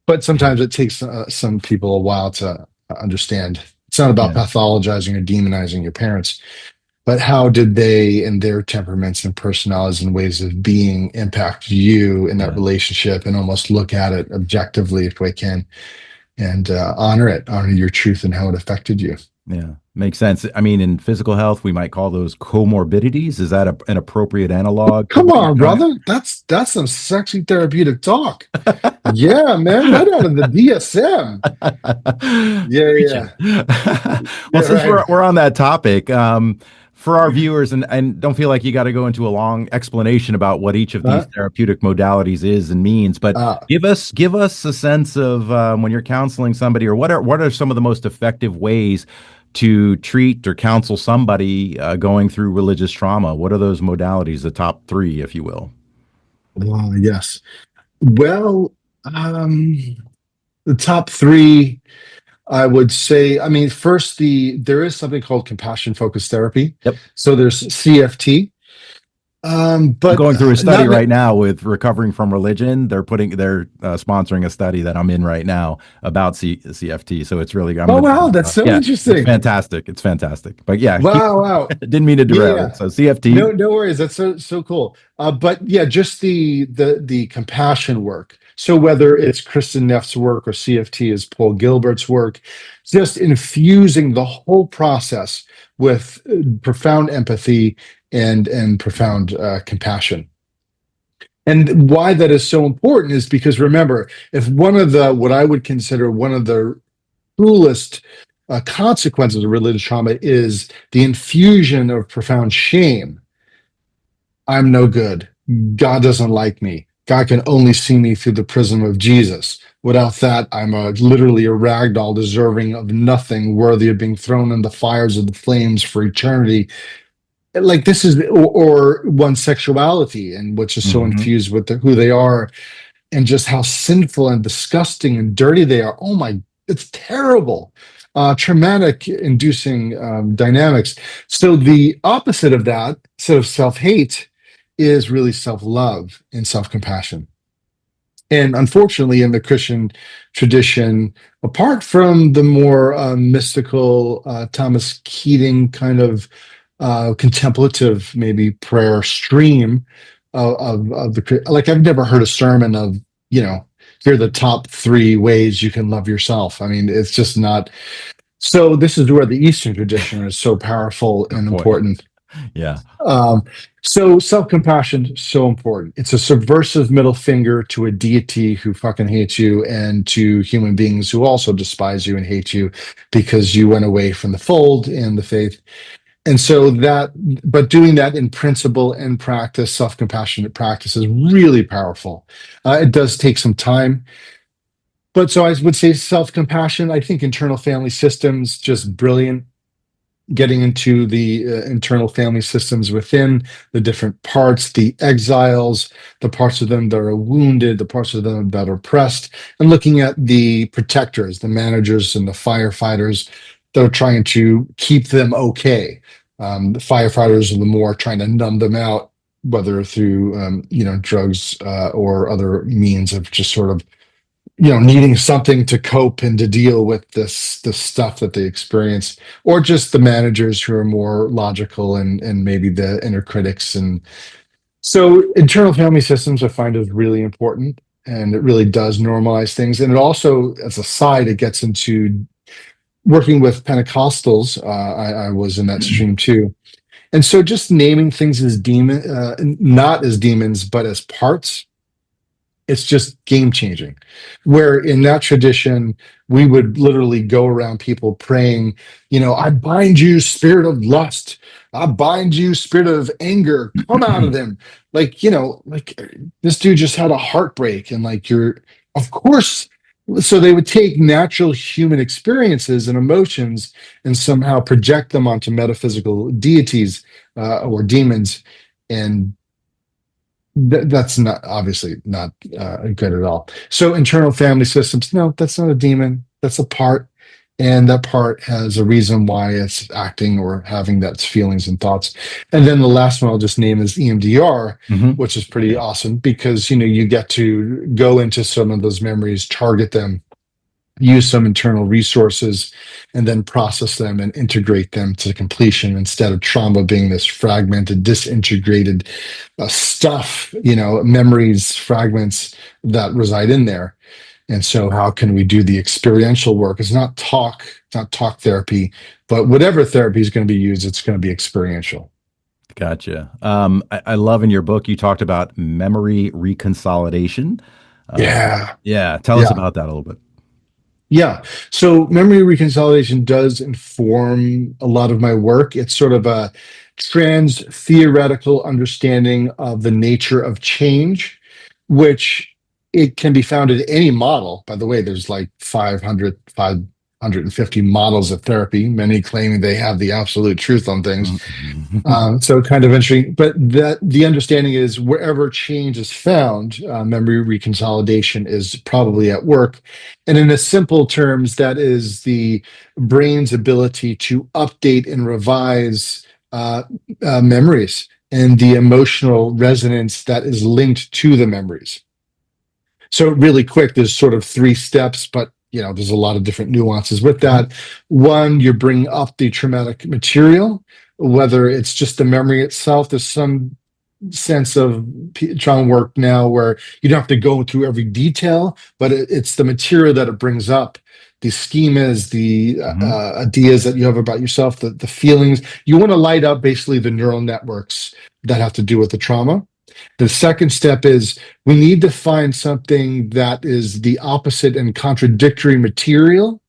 but sometimes it takes some people a while to understand. It's not about Yeah. pathologizing or demonizing your parents, but how did they and their temperaments and personalities and ways of being impact you in that Yeah. relationship, and almost look at it objectively if we can, and honor your truth and how it affected you. Yeah. Makes sense. I mean, in physical health, we might call those comorbidities. Is that an appropriate analog to Come what you're on, trying? brother. That's some sexy therapeutic talk. Yeah, man. Right out of the DSM. Yeah, Preaching. yeah. Well, Yeah, since right. we're on that topic, for our viewers, and don't feel like you got to go into a long explanation about what each of these Uh, therapeutic modalities is and means, but uh, give us a sense of when you're counseling somebody, or what are some of the most effective ways to treat or counsel somebody going through religious trauma? What are those modalities, the top three, if you will? yes. Well, um, the top three, I would say, I mean, first, there is something called compassion focused therapy. Yep. So there's CFT, I'm but going through a study not. right now with recovering from religion. They're sponsoring a study that I'm in right now about CFT. So it's really I'm Oh gonna wow, that's so yeah, it's interesting. fantastic. It's fantastic. But yeah, Wow, wow. didn't mean to Yeah, derail yeah. it. So CFT. No worries. That's so cool. But yeah, just the compassion work. So whether it's Kristen Neff's work or CFT is Paul Gilbert's work, just infusing the whole process with profound empathy and profound compassion. And why that is so important is because, remember, if one of the what I would consider one of the cruelest consequences of religious trauma is the infusion of profound shame. I'm no good. God doesn't like me. God can only see me through the prism of Jesus. Without that, I'm literally a rag doll deserving of nothing, worthy of being thrown in the fires of the flames for eternity. Like this is, or one's sexuality, and which is so Hmm. infused with who they are, and just how sinful and disgusting and dirty they are. Oh my, it's terrible. Traumatic inducing dynamics. So the opposite of that, instead of self-hate, is really self-love and self-compassion. And unfortunately, in the Christian tradition, apart from the more mystical Thomas Keating kind of contemplative, maybe prayer stream of the, like, I've never heard a sermon of, you know, here are the top three ways you can love yourself. I mean, it's just not. So this is where the Eastern tradition is so powerful Good and point. important. Yeah. Um, so self-compassion so important. It's a subversive middle finger to a deity who fucking hates you, and to human beings who also despise you and hate you because you went away from the fold in the faith. And so that, but doing that in principle and practice, self-compassionate practice, is really powerful. It does take some time. But so I would say self-compassion. I think internal family systems, just brilliant. getting into the internal family systems within the different parts, the exiles, the parts of them that are wounded, the parts of them that are oppressed, and looking at the protectors, the managers and the firefighters that are trying to keep them okay. The firefighters are the more trying to numb them out, whether through drugs or other means of just sort of needing something to cope and to deal with this stuff that they experience, or just the managers who are more logical and maybe the inner critics. And so internal family systems I find is really important, and it really does normalize things. And it also, as a side, it gets into working with Pentecostals. I was in that stream too. And so just naming things as not as demons, but as parts, it's just game changing. Where in that tradition, we would literally go around people praying, I bind you, spirit of lust. I bind you, spirit of anger. Come out of them. Like this dude just had a heartbreak, and like of course. So they would take natural human experiences and emotions and somehow project them onto metaphysical deities or demons, and that's not obviously not good at all. So internal family systems, no, that's not a demon. That's a part, and that part has a reason why it's acting or having that feelings and thoughts. And then the last one I'll just name is EMDR, Mhm. which is pretty Yeah. awesome because you get to go into some of those memories, target them, use some internal resources, and then process them and integrate them to completion instead of trauma being this fragmented, disintegrated stuff, memories, fragments that reside in there. And so how can we do the experiential work? It's not talk therapy, but whatever therapy is going to be used, it's going to be experiential. Gotcha. I love in your book you talked about memory reconsolidation. Yeah. Yeah, tell us Yeah. about that a little bit. Yeah. So memory reconsolidation does inform a lot of my work. It's sort of a trans theoretical understanding of the nature of change, which it can be found in any model. By the way, there's like 550 models of therapy, many claiming they have the absolute truth on things. Mhm. So kind of interesting, but that the understanding is wherever change is found, memory reconsolidation is probably at work. And in a simple terms, that is the brain's ability to update and revise memories and the emotional resonance that is linked to the memories. So really quick, there's sort of three steps, but there's a lot of different nuances with Mhm. that. One, you bring up the traumatic material, whether it's just the memory itself. There's some sense of trauma work now where you don't have to go through every detail, but it's the material that it brings up, the schemas, the Mhm. ideas that you have about yourself, the feelings. You want to light up basically the neural networks that have to do with the trauma. The second step is we need to find something that is the opposite and contradictory material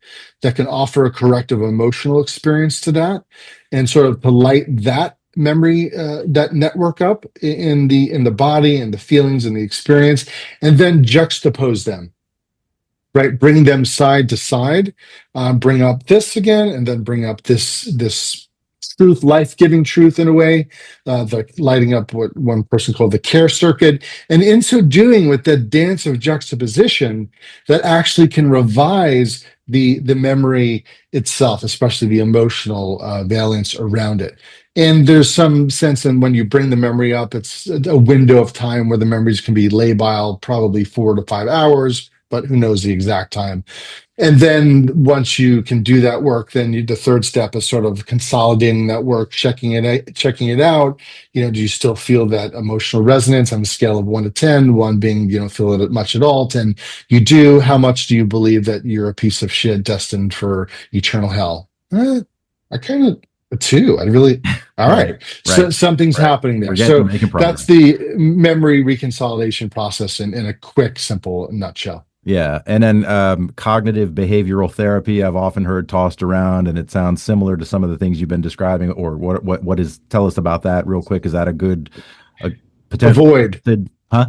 that can offer a corrective emotional experience to that, and sort of to light that memory, that network up in the body and the feelings and the experience, and then juxtapose them, right? Bring them side to side, bring up this again, and then bring up this truth, life-giving truth in a way, the lighting up what one person called the care circuit. And in so doing, with the dance of juxtaposition, that actually can revise the memory itself, especially the emotional valence around it. And there's some sense in when you bring the memory up, it's a window of time where the memories can be labile, probably 4 to 5 hours, but who knows the exact time. And then once you can do that work, then the third step is sort of consolidating that work, checking it out. Do you still feel that emotional resonance on a scale of 1 to 10? One being you don't feel it much at all. 10, you do. How much do you believe that you're a piece of shit destined for eternal hell? I kind of a two. I really. All Right, right. So right, something's right. happening We're there. getting, we're So making that's progress. the memory reconsolidation process in a quick, simple nutshell. Yeah, and then cognitive behavioral therapy I've often heard tossed around, and it sounds similar to some of the things you've been describing. Or what is? Tell us about that real quick. Is that a potential Avoid. method? Huh?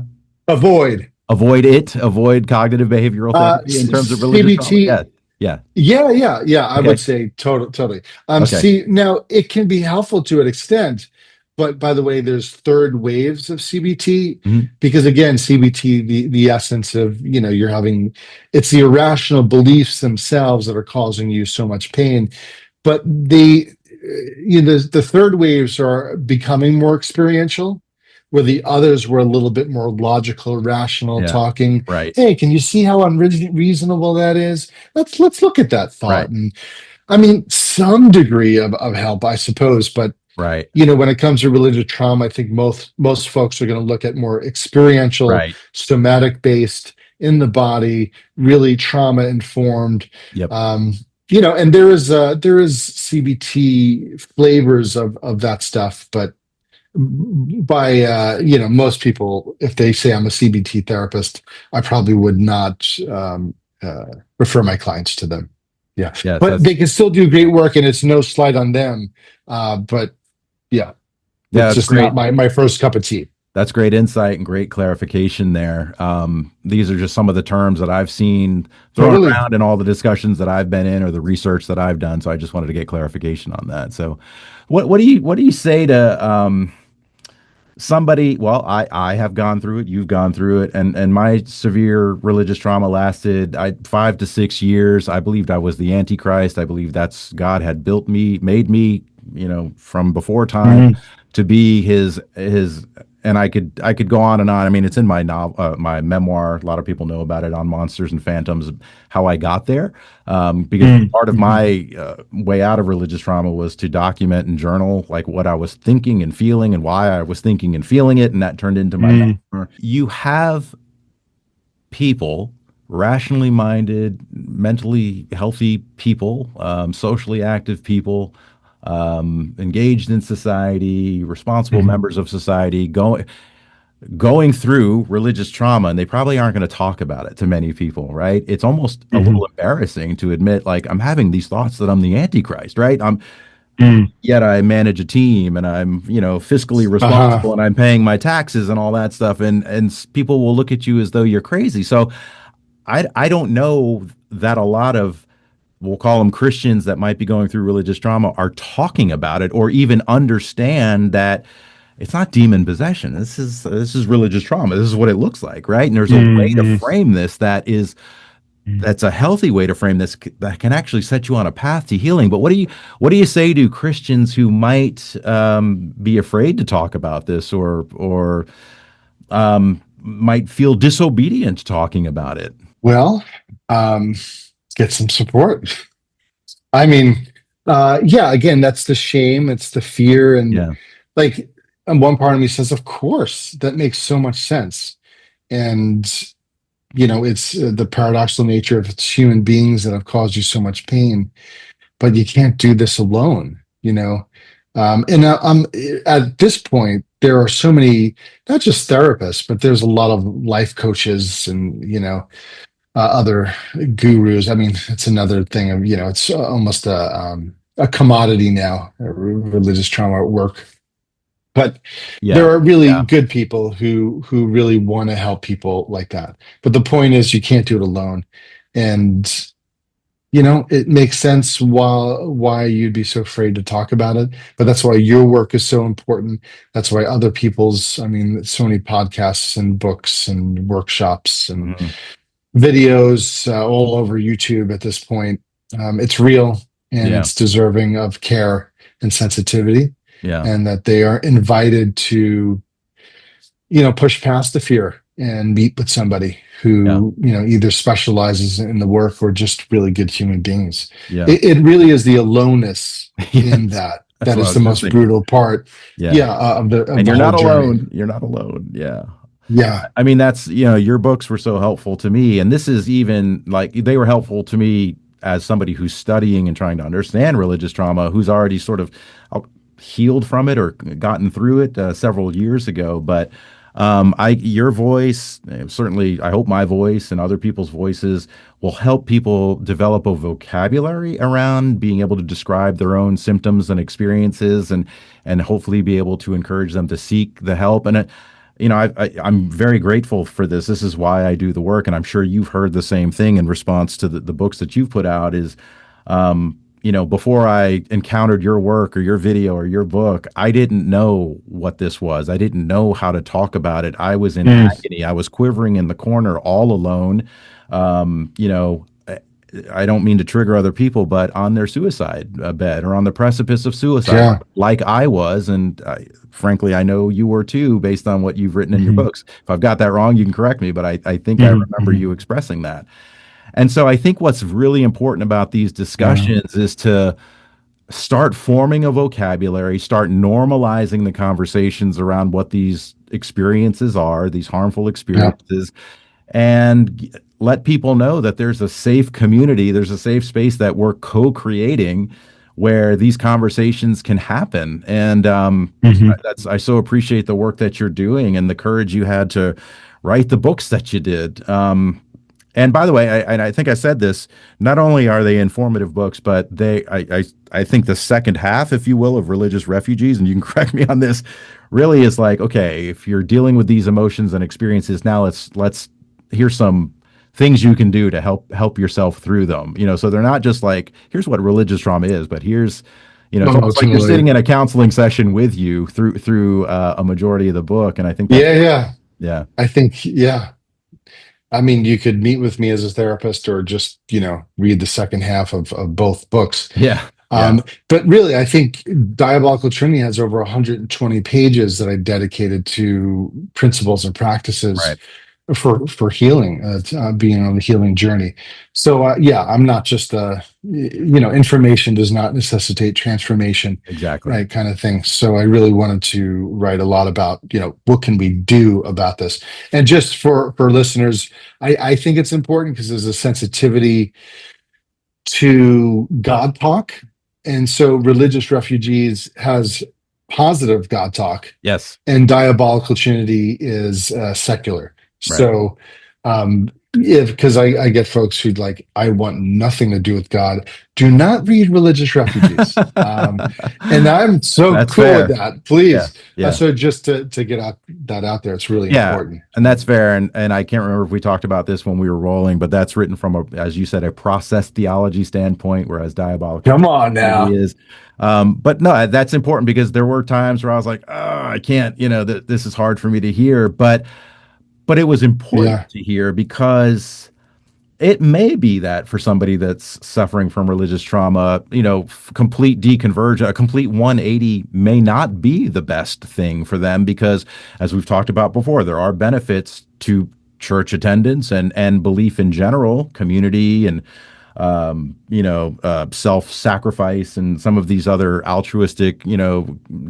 Avoid. Avoid cognitive behavioral therapy in terms of religious trauma. CBT, Yeah. Yeah. Yeah. I would Okay. say totally. Okay. See, now it can be helpful to an extent, but by the way, there's third waves of CBT Mhm. because again, CBT, the essence of, you're having, it's the irrational beliefs themselves that are causing you so much pain. But the third waves are becoming more experiential, where the others were a little bit more logical, rational, Yeah. talking. Right. Hey, can you see how unreasonable that is? Let's look at that thought. Right. And I mean, some degree of help, I suppose, but Right. when it comes to religious trauma, I think most folks are going to look at more experiential, Right. somatic based, in the body, really trauma informed. Yep. Um, and there is CBT flavors of that stuff, but by most people, if they say I'm a CBT therapist, I probably would not uh, refer my clients to them. Yeah, Yes. but they can still do great work, and it's no slight on them. But yeah, Yeah, it's that's just not great. my first cup of tea. That's great insight and great clarification there. These are just some of the terms that I've seen thrown Totally. around in all the discussions that I've been in or the research that I've done. So I just wanted to get clarification on that. So, what do you say to somebody? Well, I have gone through it. You've gone through it, and my severe religious trauma lasted 5 to 6 years. I believed I was the Antichrist. I believe that's God had built me, made me, from before time Mhm. to be his. And I could go on and on. I mean, it's in my novel, my memoir. A lot of people know about it on Monsters and Phantoms, how I got there. Because part of Mhm. my way out of religious trauma was to document and journal like what I was thinking and feeling and why I was thinking and feeling it, and that turned into my Mhm. memoir. You have people, rationally minded, mentally healthy people, socially active people, engaged in society, responsible Mhm. members of society, going through religious trauma, and they probably aren't going to talk about it to many people, right? It's almost a little Mhm. embarrassing to admit, like, I'm having these thoughts that I'm the Antichrist, right? Mhm. Yet I manage a team and I'm, fiscally Uh-huh. responsible and I'm paying my taxes and all that stuff. And people will look at you as though you're crazy. So I don't know that a lot of, we'll call them Christians that might be going through religious trauma, are talking about it or even understand that it's not demon possession. This is religious trauma. This is what it looks like, right? And there's a way to Mhm. frame this Mhm. that's a healthy way to frame this that can actually set you on a path to healing. But what do you say to Christians who might be afraid to talk about this or might feel disobedient talking about it? Well, um, get some support. I mean, yeah, again, that's the shame, it's the fear, and Yeah. like, and one part of me says, of course, that makes so much sense. And it's the paradoxical nature of it's human beings that have caused you so much pain, but you can't do this alone. And at this point, there are so many, not just therapists, but there's a lot of life coaches and other gurus. I mean, it's another thing of it's almost a commodity now, religious trauma at work. But there Yeah. are really Yeah. good people who really want to help people like that. But the point is, you can't do it alone, and it makes sense why you'd be so afraid to talk about it. But that's why your work is so important. That's why other people's. I mean, so many podcasts and books and workshops and Mhm. videos all over YouTube at this point. It's real and Yeah. it's deserving of care and sensitivity, Yeah. and that they are invited to, push past the fear and meet with somebody Yeah. who, either specializes in the work or just really good human beings. Yeah. It really is the aloneness in Yes. That's that what I is was the just most thinking. brutal part. Yeah. Yeah, of And the you're whole not journey. alone. You're not alone. Yeah. Yeah. I mean, that's, your books were so helpful to me. And this is even like they were helpful to me as somebody who's studying and trying to understand religious trauma, who's already sort of healed from it or gotten through it several years ago. But your voice, certainly, I hope my voice and other people's voices will help people develop a vocabulary around being able to describe their own symptoms and experiences and hopefully be able to encourage them to seek the help. And I'm very grateful for this. This is why I do the work, and I'm sure you've heard the same thing in response to the books that you've put out. Before I encountered your work or your video or your book, I didn't know what this was. I didn't know how to talk about it. I was in Mm. agony. I was quivering in the corner, all alone. Um, you know, I don't mean to trigger other people, but on their suicide bed or on the precipice of suicide, Yeah. like I was. And frankly, I know you were too, based on what you've written in your Hmm. books. If I've got that wrong, you can correct me, but I think I Hmm. remember Hmm. you expressing that. And so I think what's really important about these Yeah. discussions is to start forming a vocabulary, start normalizing the conversations around what these experiences are, these harmful Yeah. experiences, and let people know that there's a safe community, there's a safe space that we're co-creating where these conversations can happen. And Hmm. I so appreciate the work that you're doing and the courage you had to write the books that you did. And by the way, and I think I said this, not only are they informative books, but I think the second half, if you will, of Religious Refugees, and you can correct me on this, really is like, okay, if you're dealing with these emotions and experiences, now let's here's some things you can do to help yourself through them. So they're not just like, here's what religious trauma is, but here's, it's Well, almost like you're ultimately, sitting in a counseling session with you through a majority of the book, and I think that's yeah, yeah. yeah, I think, yeah. I mean, you could meet with me as a therapist or just, read the second half of both books. yeah, yeah, Um, but really, I think Diabolical Trinity has over 120 pages that I dedicated to principles and practices right, for healing, being on the healing journey. So yeah, I'm not just information does not necessitate transformation, exactly. right? Kind of thing. So I really wanted to write a lot about what can we do about this, and just for listeners, I think it's important because there's a sensitivity to God talk. And so Religious Refugees has positive God talk, Yes, and Diabolical Trinity is secular. right. So, if because I get folks who like, I want nothing to do with God, do not read Religious Refugees. And I'm so That's cool with fair. that. Yeah, Please. yeah, So just to get that out there, it's really yeah, important. and that's fair. And I can't remember if we talked about this when we were rolling, but that's written from as you said, a process theology standpoint, whereas diabolical Come on Trinity now. is. But no, that's important because there were times where I was like, oh, I can't. This is hard for me to hear, but it was important Yeah. to hear because it may be that for somebody that's suffering from religious trauma, complete deconversion, a complete 180 may not be the best thing for them because, as we've talked about before, there are benefits to church attendance and belief in general, community and self-sacrifice and some of these other altruistic,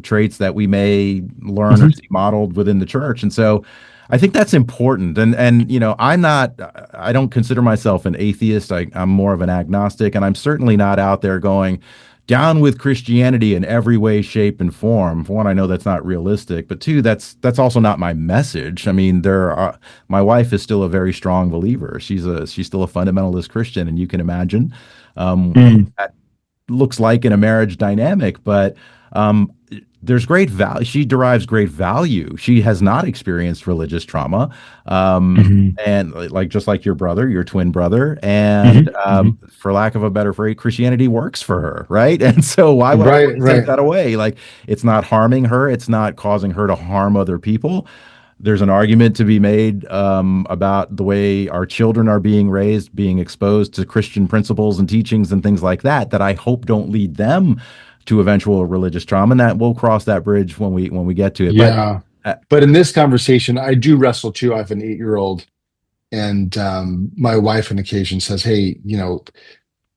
traits that we may learn or Mhm. see modeled within the church. And so I think that's important. And I don't consider myself an atheist. I'm more of an agnostic, and I'm certainly not out there going down with Christianity in every way, shape, and form. For one, I know that's not realistic, but two, that's also not my message. I mean, my wife is still a very strong believer. She's still a fundamentalist Christian, and you can imagine what Mm. that looks like in a marriage dynamic. But um, there's great value. She derives great value. She has not experienced religious trauma, Mhm. and like just like your brother, your twin brother, and Mhm. Mhm. for lack of a better phrase, Christianity works for her, right? And so why would I want Right, to take right. that away? Like it's not harming her. It's not causing her to harm other people. There's an argument to be made about the way our children are being raised, being exposed to Christian principles and teachings and things like that, that I hope don't lead them to eventual religious trauma. And that we'll cross that bridge when we get to it. But Yeah. uh, But in this conversation, I do wrestle too. I have an 8-year-old, and my wife on occasion says, "Hey,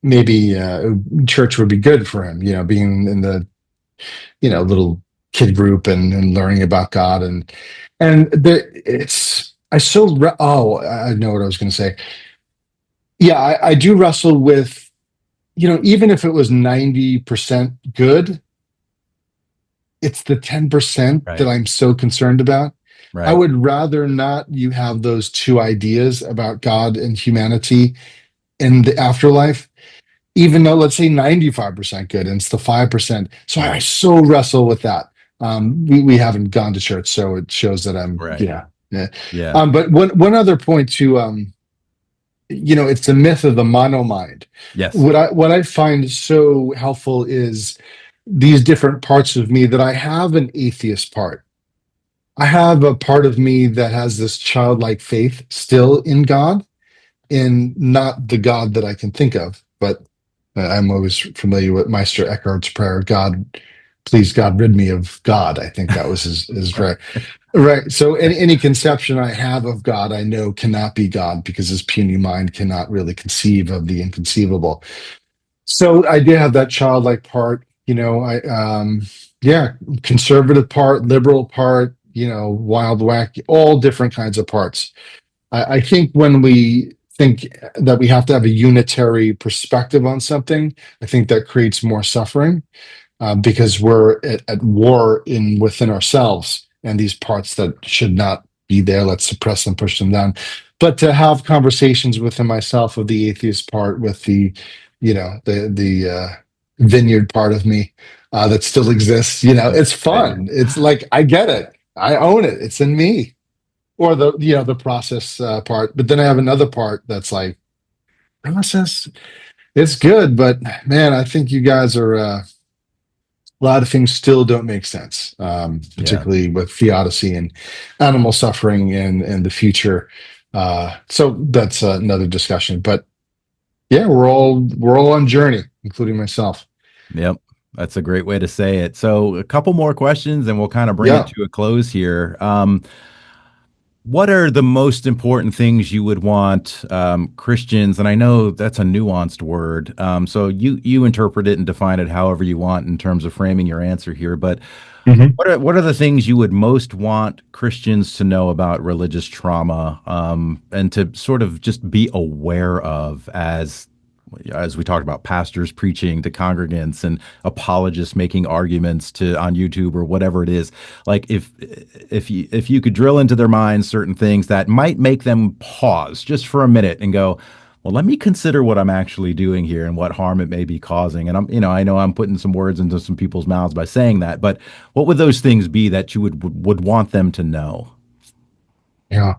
maybe church would be good for him. Being in the little kid group and learning about God and it's I so oh, I know what I was going to say. Yeah, I do wrestle with even if it was 90% good, it's the 10% right, that I'm so concerned about. I right, would rather not you have those two ideas about God and humanity in the afterlife, even though let's say 95% good and it's the 5%. So I right. so wrestle with that. We haven't gone to church, so it shows that I'm, Right. yeah. Yeah. Yeah. But one other point to, it's the myth of the monomind. Yes. What I find so helpful is these different parts of me, that I have an atheist part. I have a part of me that has this childlike faith still in God, in not the God that I can think of, but I'm always familiar with Meister Eckhart's prayer, God, please God, rid me of God. I think that was his prayer. Right. So any conception I have of God, I know cannot be God, because his puny mind cannot really conceive of the inconceivable. So I did have that childlike part, yeah, conservative part, liberal part, wild, wacky, all different kinds of parts. I think when we think that we have to have a unitary perspective on something, I think that creates more suffering, because we're at war within ourselves, and these parts that should not be there, let's suppress them, push them down. But to have conversations within myself, of the atheist part, with the vineyard part of me, that still exists, it's Right. fun. It's like, I get it, I own it, it's in me. Or the process part. But then I have another part that's like, process, it's good, but man, I think you guys are, a lot of things still don't make sense, Yeah. particularly with theodicy and animal suffering and the future. So that's another discussion. But yeah, we're all on journey, including myself. Yep. That's a great way to say it. So, a couple more questions and we'll kind of bring it Yeah. to a close here. What are the most important things you would want Christians, and I know that's a nuanced word, so you interpret it and define it however you want in terms of framing your answer here, but Mhm. what are the things you would most want Christians to know about religious trauma, and to sort of just be aware of, as we talked about, pastors preaching to congregants and apologists making arguments to on YouTube or whatever it is. Like, if you could drill into their minds certain things that might make them pause just for a minute and go, well, let me consider what I'm actually doing here and what harm it may be causing. And I know I'm putting some words into some people's mouths by saying that, but what would those things be that you would want them to know? Yeah.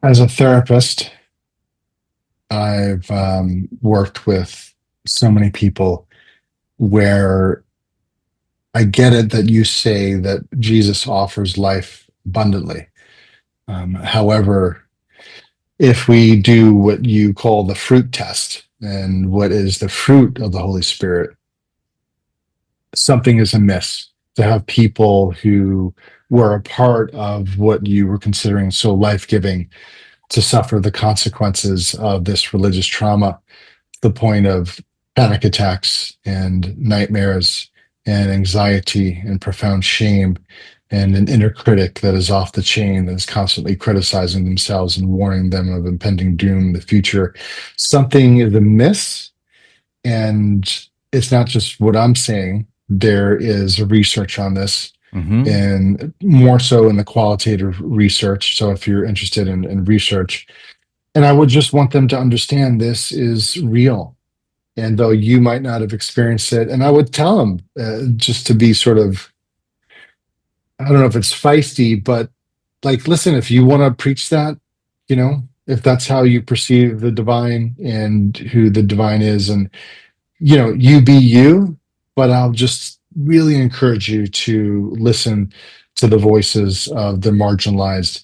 As a therapist, I've worked with so many people where I get it that you say that Jesus offers life abundantly. However, if we do what you call the fruit test, and what is the fruit of the Holy Spirit, something is amiss. To have people who were a part of what you were considering so life giving, to suffer the consequences of this religious trauma, the point of panic attacks and nightmares and anxiety and profound shame, and an inner critic that is off the chain, that is constantly criticizing themselves and warning them of impending doom in the future. Something is amiss. And it's not just what I'm saying. There is research on this, Hmm. and more so in the qualitative research. So if you're interested in research, and I would just want them to understand this is real. And though you might not have experienced it, and I would tell them, just to be sort of, I don't know if it's feisty, but like, listen, if you want to preach that, if that's how you perceive the divine and who the divine is, and you be you, but I'll just really encourage you to listen to the voices of the marginalized,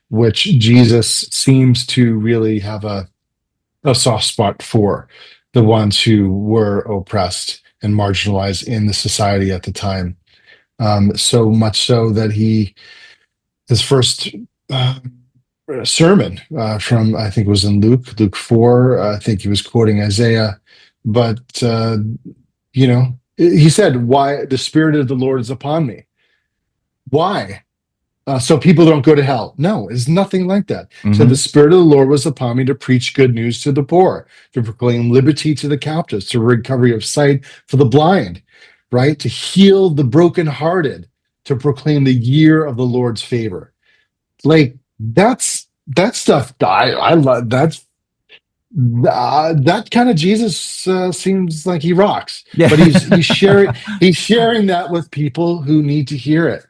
which Jesus seems to really have a soft spot for, the ones who were oppressed and marginalized in the society at the time. So much so that his first uh, sermon, from, I think it was in Luke 4, I think he was quoting Isaiah, but he said, why the Spirit of the Lord is upon me. Why? So people don't go to hell. No, it's nothing like that. So the Hmm. Spirit of the Lord was upon me to preach good news to the poor, to proclaim liberty to the captives, to recovery of sight for the blind, right? To heal the brokenhearted, to proclaim the year of the Lord's favor. Like, that's that stuff. I love that. That kind of Jesus seems like he rocks, Yeah. but he's sharing that with people who need to hear it.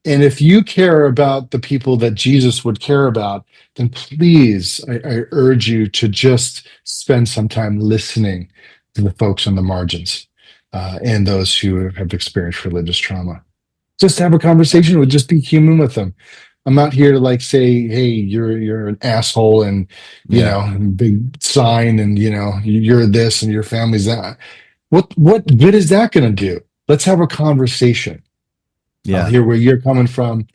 And if you care about the people that Jesus would care about, then please, I urge you to just spend some time listening to the folks on the margins and those who have experienced religious trauma. Just have a conversation with, just be human with them. I'm not here to like say, hey, you're an asshole and Yeah. big sign and you're this and your family's that. What good is that going to do? Let's have a conversation. I'll Yeah. hear where you're coming from.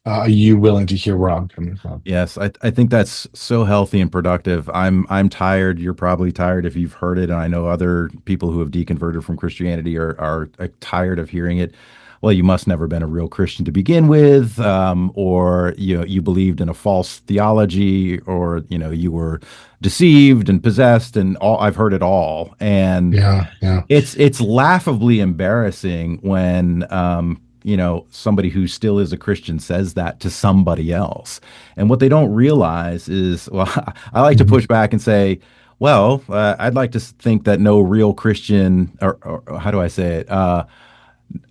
Are you willing to hear where I'm coming from? Yes, I think that's so healthy and productive. I'm tired. You're probably tired if you've heard it, and I know other people who have deconverted from Christianity are tired of hearing it. Well, you must never been a real Christian to begin with, or you believed in a false theology, or you were deceived and possessed, and all. I've heard it all, and Yeah, yeah. it's laughably embarrassing when somebody who still is a Christian says that to somebody else. And what they don't realize is, well, I like to Mhm. push back and say, well, I'd like to think that no real Christian, or how do I say it?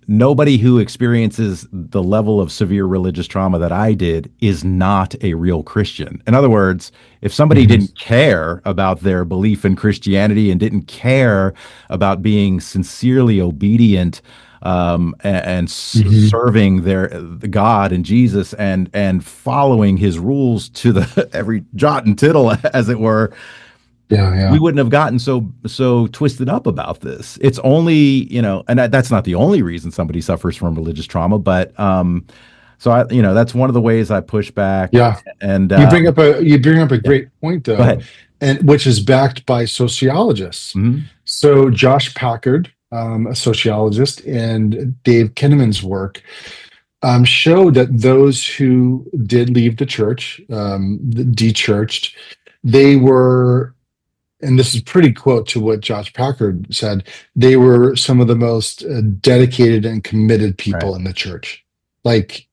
Nobody who experiences the level of severe religious trauma that I did is not a real Christian. In other words, if somebody Mhm. didn't care about their belief in Christianity and didn't care about being sincerely obedient and Mhm. serving the God and Jesus and following His rules to the every jot and tittle, as it were, Yeah, we yeah. wouldn't have gotten so twisted up about this. It's only, and that's not the only reason somebody suffers from religious trauma, but so that's one of the ways I push back. Yeah. And You bring up a yeah, great point go though, ahead. and which is backed by sociologists. Hmm. So Josh Packard, a sociologist, and Dave Kinnaman's work showed that those who did leave the church, de-churched, they were, and this is pretty quote to what Josh Packard said, they were some of the most dedicated and committed Right. people in the church. Like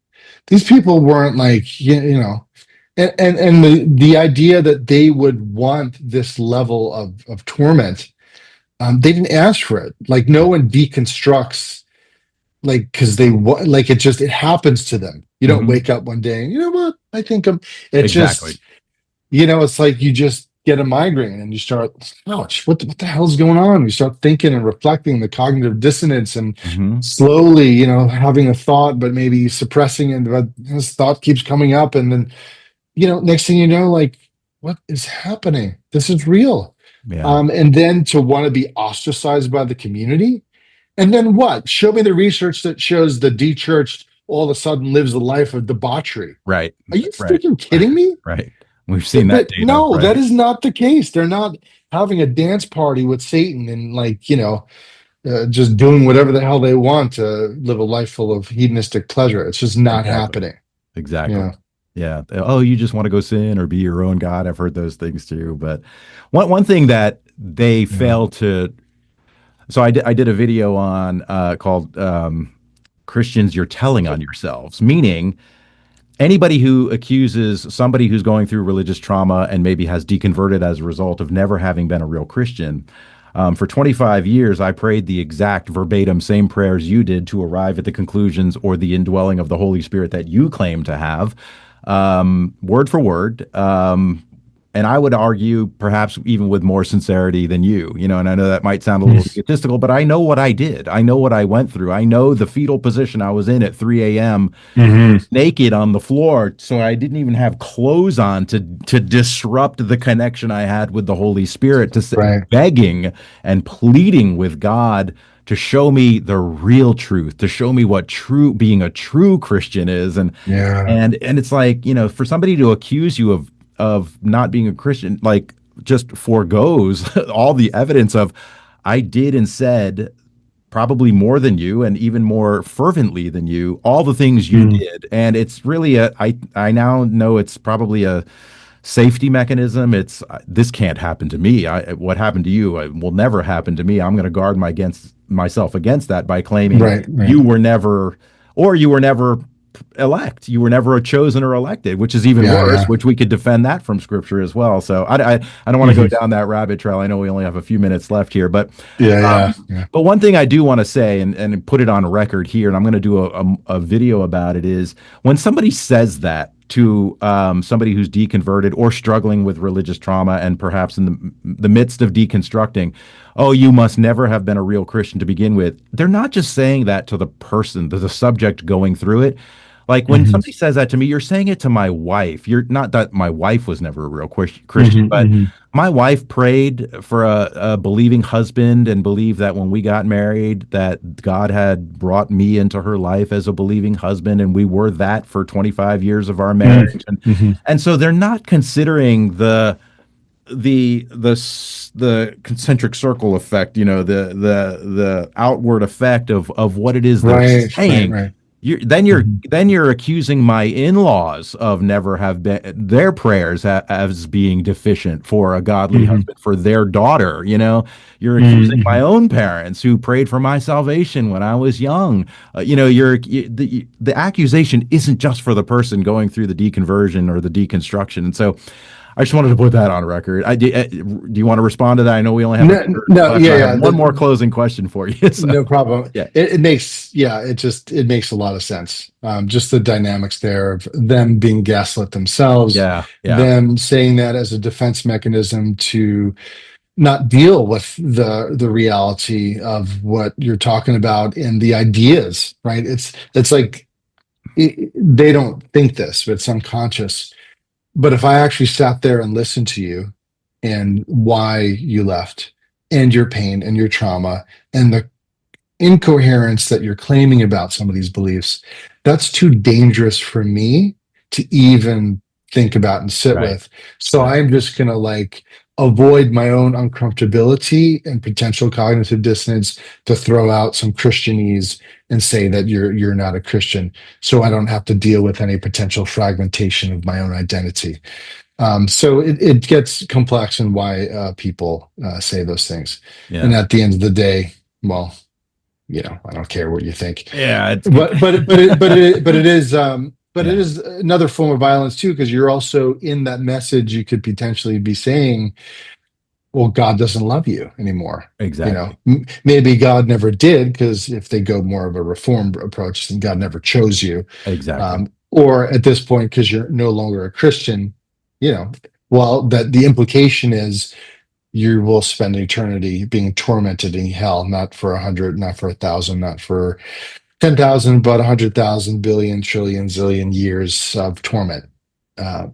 these people weren't like, and the idea that they would want this level of torment, they didn't ask for it. Like no one deconstructs like because like it happens to them. You don't Hmm. wake up one day and you know what? I think I'm. It Exactly. just it's like you just get a migraine and you start, ouch, what the hell's going on? You start thinking and reflecting the cognitive dissonance and Hmm. slowly, having a thought, but maybe suppressing it. But this thought keeps coming up. And then, next thing you know, like, what is happening? This is real. Yeah. And then to want to be ostracized by the community. And then what? Show me the research that shows the de-churched all of a sudden lives a life of debauchery. Right. Are you Right. freaking kidding me? Right. We've seen that data. No, that Right. is not the case. They're not having a dance party with Satan and like, just doing whatever the hell they want to live a life full of hedonistic pleasure. It's just not Exactly. happening. Exactly. Yeah. Yeah. Oh, you just want to go sin or be your own God. I've heard those things too. But one thing that they Yeah. fail to, so I did a video on called Christians You're Telling on Yourselves, meaning anybody who accuses somebody who's going through religious trauma and maybe has deconverted as a result of never having been a real Christian. For 25 years, I prayed the exact verbatim same prayers you did to arrive at the conclusions or the indwelling of the Holy Spirit that you claim to have, word for word. And I would argue perhaps even with more sincerity than and I know that might sound a little egotistical, but I know what I did. I know what I went through. I know the fetal position I was in at 3 a.m. Hmm. naked on the floor. So I didn't even have clothes on to disrupt the connection I had with the Holy Spirit, Right. begging and pleading with God to show me the real truth, to show me what true being a true Christian is. And Yeah. and it's like, for somebody to accuse you of not being a Christian, like just foregoes all the evidence of I did and said probably more than you and even more fervently than you, all the things you Mm. did. And it's really I now know it's probably a safety mechanism. It's this can't happen to me. What happened to you will never happen to me. I'm going to guard myself against that by claiming Right. Right. you were never, or you were never elect. You were never chosen or elected, which is even Yeah, worse, yeah. which we could defend that from scripture as well. So I don't want to go Hmm. down that rabbit trail. I know we only have a few minutes left here, Yeah, yeah, um, yeah. but one thing I do want to say and put it on record here, and I'm going to do a video about it, is when somebody says that to somebody who's deconverted or struggling with religious trauma and perhaps in the midst of deconstructing, oh, you must never have been a real Christian to begin with. They're not just saying that to the person, to the subject going through it. Like when Hmm. somebody says that to me, you're saying it to my wife. You're not that my wife was never a real Christian, Hmm. but Hmm. my wife prayed for a believing husband and believed that when we got married, that God had brought me into her life as a believing husband, and we were that for 25 years of our marriage. Hmm. And so they're not considering the concentric circle effect, the outward effect of what it is they're Right, right, saying. right. You then you're Hmm. then you're accusing my in-laws of never have been their prayers as being deficient for a godly Hmm. husband for their daughter. You're accusing my Hmm. own parents who prayed for my salvation when I was young. The accusation isn't just for the person going through the deconversion or the deconstruction. And so I just wanted to put that on record. Do you want to respond to that? I know we only have a No, few minutes no, left, and yeah, I have yeah. one more closing question for you. So, No problem. yeah, It makes, yeah, it makes a lot of sense. Just the dynamics there of them being gaslit themselves, yeah, yeah, them saying that as a defense mechanism to not deal with the reality of what you're talking about and the ideas, right? It's like they don't think this, but it's unconscious. But if I actually sat there and listened to you and why you left and your pain and your trauma and the incoherence that you're claiming about some of these beliefs, that's too dangerous for me to even think about and sit right, with. So right, I'm just going to like avoid my own uncomfortability and potential cognitive dissonance to throw out some Christianese and say that you're not a Christian, so I don't have to deal with any potential fragmentation of my own identity. So it gets complex in why people say those things. And yeah, at the end of the day, well, I don't care what you think, yeah. but it Yeah, is another form of violence too, because you're also in that message. You could potentially be saying, "Well, God doesn't love you anymore." exactly, Maybe God never did, because if they go more of a reform approach, then God never chose you. exactly. Or at this point, because you're no longer a Christian, you know, well, that the implication is you will spend eternity being tormented in hell, not for 100, not for 1,000, not for 10,000, but 100,000 billion, trillion, zillion years of torment. Uh,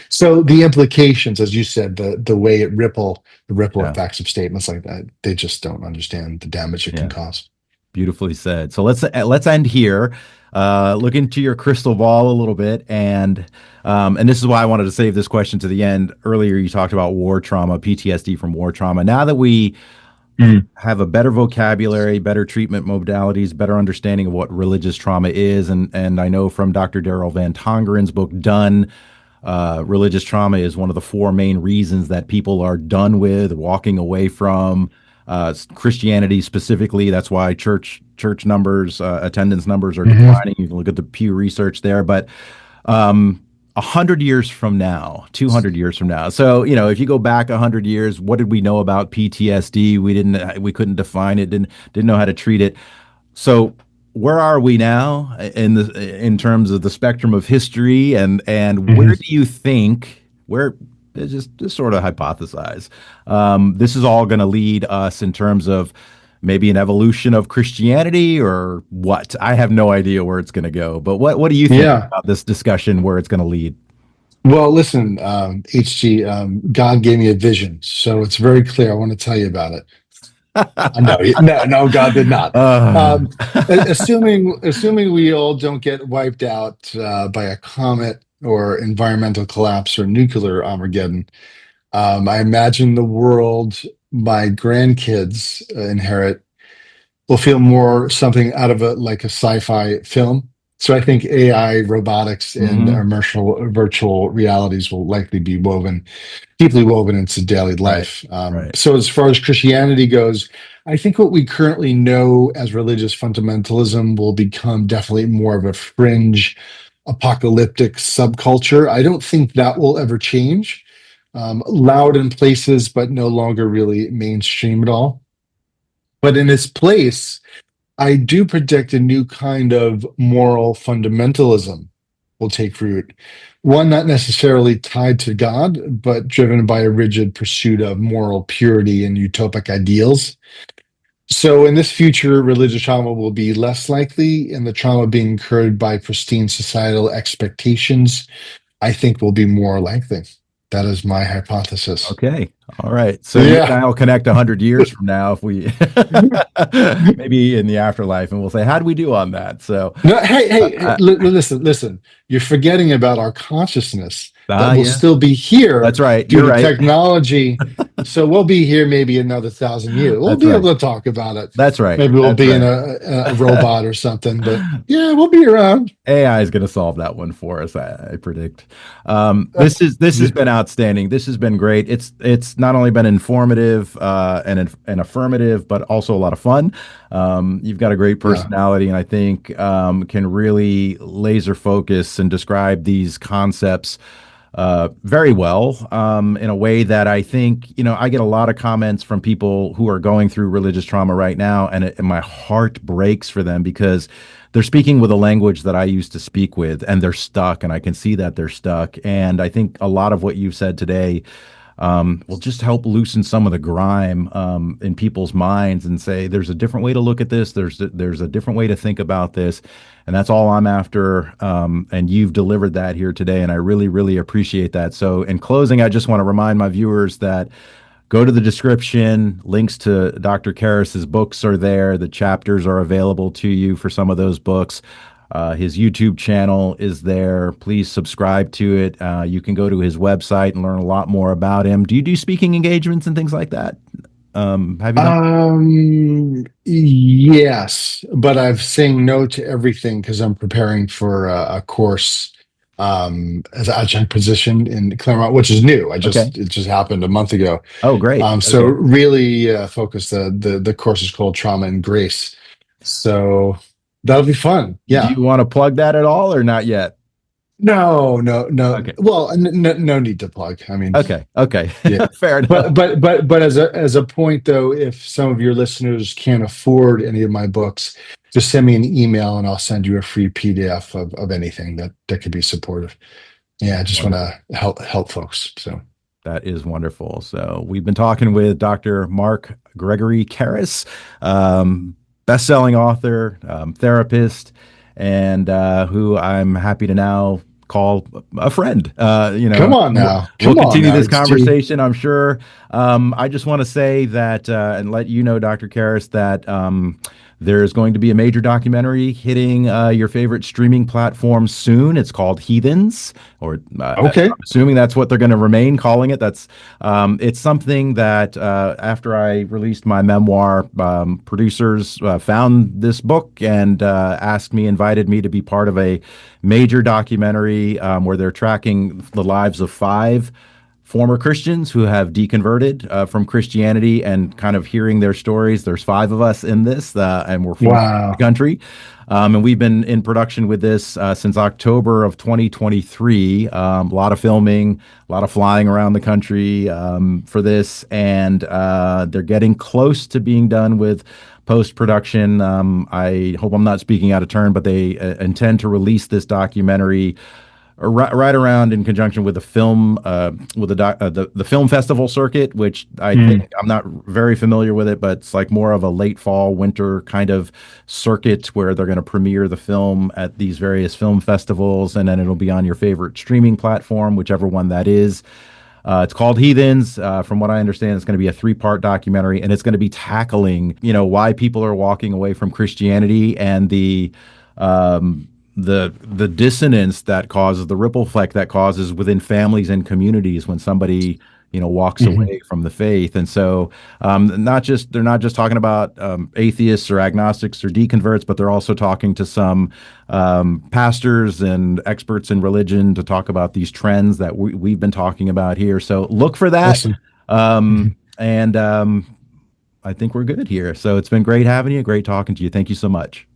so the implications, as you said, the way the ripple Yeah, effects of statements like that, they just don't understand the damage it can yeah. cause. Beautifully said. So let's end here. Look into your crystal ball a little bit, and this is why I wanted to save this question to the end. Earlier, you talked about war trauma, PTSD from war trauma. Now that we Mm. have a better vocabulary, better treatment modalities, better understanding of what religious trauma is, and I know from Dr. Daryl Van Tongeren's book Done, religious trauma is one of the four main reasons that people are done with, walking away from Christianity specifically. That's why church numbers, attendance numbers are Hmm. declining. You can look at the Pew Research there, but 100 years from now, 200 years from now. So if you go back 100 years, what did we know about PTSD? We couldn't define it, didn't know how to treat it. So where are we now in terms of the spectrum of history, and Hmm. where do you think where just sort of hypothesize this is all going to lead us in terms of maybe an evolution of Christianity or what? I have no idea where it's going to go, but what do you think Yeah. about this discussion, where it's going to lead? Well, listen, HG, God gave me a vision, so it's very clear. I want to tell you about it. No, no, no, God did not. uh, Um, assuming we all don't get wiped out by a comet or environmental collapse or nuclear Armageddon, I imagine the world my grandkids inherit will feel more something out of a like a sci-fi film. So I think AI, robotics, and Hmm. immersive virtual realities will likely be deeply woven into daily Right. life. Right. So as far as Christianity goes, I think what we currently know as religious fundamentalism will become definitely more of a fringe apocalyptic subculture. I don't think that will ever change. Loud in places, but no longer really mainstream at all. But in its place, I do predict a new kind of moral fundamentalism will take root. One not necessarily tied to God, but driven by a rigid pursuit of moral purity and utopic ideals. So, in this future, religious trauma will be less likely, and the trauma being incurred by pristine societal expectations, I think, will be more likely. That is my hypothesis. Okay. All right. So you and Yeah. I will connect 100 years from now if we maybe in the afterlife, and we'll say, how do we do on that? So, No, hey, uh, listen. You're forgetting about our consciousness that will yeah, still be here that's right. due You're to right. technology. So we'll be here maybe another 1,000 years. We'll That's be right. able to talk about it. That's right. Maybe we'll That's be in right. a robot or something, but yeah, we'll be around. AI is going to solve that one for us, I predict. This has Yeah. been outstanding. This has been great. It's not only been informative and affirmative, but also a lot of fun. You've got a great Yeah. personality, and I think can really laser focus and describe these concepts very well in a way that I think, I get a lot of comments from people who are going through religious trauma right now, and my heart breaks for them because they're speaking with a language that I used to speak with, and they're stuck, and I can see that they're stuck. And I think a lot of what you've said today will just help loosen some of the grime in people's minds and say there's a different way to look at this. There's a different way to think about this, and that's all I'm after. And you've delivered that here today, and I really, really appreciate that. So, in closing, I just want to remind my viewers that go to the description. Links to Dr. Karris's books are there. The chapters are available to you for some of those books. His YouTube channel is there. Please subscribe to it. You can go to his website and learn a lot more about him. Do you do speaking engagements and things like that? Have you done? Yes, but I've saying no to everything because I'm preparing for a course as an adjunct position in Claremont, which is new. Okay. It just happened a month ago. Oh, great. So Okay. really focus the course is called Trauma and Grace. So that'll be fun. Do Yeah. you want to plug that at all or not yet? No, no, no. Okay. Well, no need to plug. I mean, Okay. Okay. yeah. Fair enough. But as a point though, if some of your listeners can't afford any of my books, just send me an email and I'll send you a free PDF of anything that could be supportive. Yeah, I just want Wonderful. to help folks. So That is wonderful. So we've been talking with Dr. Mark Gregory Karris, best-selling author, therapist, and who I'm happy to now call a friend. We'll come on continue now, this HG. conversation, I'm sure. I just want to say that and let you know, Dr. Karris, that there's going to be a major documentary hitting your favorite streaming platform soon. It's called Heathens, or Okay. I'm assuming that's what they're going to remain calling it. It's something that after I released my memoir, producers found this book and invited me to be part of a major documentary where they're tracking the lives of five former Christians who have deconverted from Christianity and kind of hearing their stories. There's five of us in this, and we're from the Wow. country. And we've been in production with this since October of 2023. A lot of filming, a lot of flying around the country for this, and they're getting close to being done with post production. I hope I'm not speaking out of turn, but they intend to release this documentary right around in conjunction with the film with the film festival circuit, which I think Hmm. I'm not very familiar with it, but it's like more of a late fall winter kind of circuit where they're going to premiere the film at these various film festivals, and then it'll be on your favorite streaming platform, whichever one that is. It's called Heathens. From what I understand, it's going to be a three-part documentary, and it's going to be tackling, why people are walking away from Christianity and um, the dissonance that causes, the ripple effect that causes within families and communities when somebody walks Hmm. away from the faith. And so they're not just talking about atheists or agnostics or deconverts, but they're also talking to some pastors and experts in religion to talk about these trends that we've been talking about here. So look for that. Awesome. Um, Mhm. and I think we're good here. So it's been great having you, great talking to you. Thank you so much.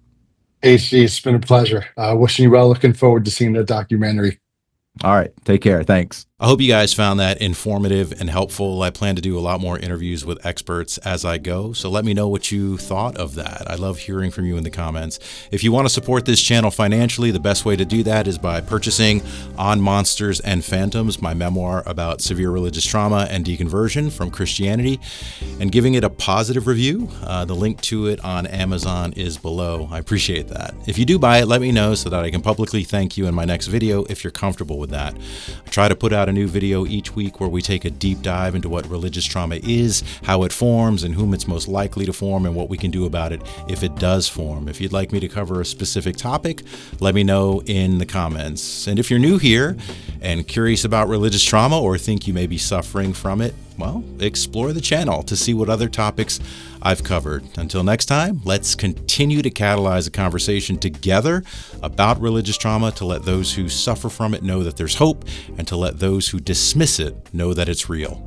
HG, it's been a pleasure. Wishing you well. Looking forward to seeing the documentary. All right. Take care. Thanks. I hope you guys found that informative and helpful. I plan to do a lot more interviews with experts as I go, so let me know what you thought of that. I love hearing from you in the comments. If you want to support this channel financially, the best way to do that is by purchasing On Monsters and Phantoms, my memoir about severe religious trauma and deconversion from Christianity, and giving it a positive review. The link to it on Amazon is below. I appreciate that. If you do buy it, let me know so that I can publicly thank you in my next video if you're comfortable with that. I try to put out a new video each week where we take a deep dive into what religious trauma is, how it forms, and whom it's most likely to form, and what we can do about it if it does form. If you'd like me to cover a specific topic, let me know in the comments. And if you're new here and curious about religious trauma or think you may be suffering from it, well, explore the channel to see what other topics I've covered. Until next time, let's continue to catalyze a conversation together about religious trauma to let those who suffer from it know that there's hope, and to let those who dismiss it know that it's real.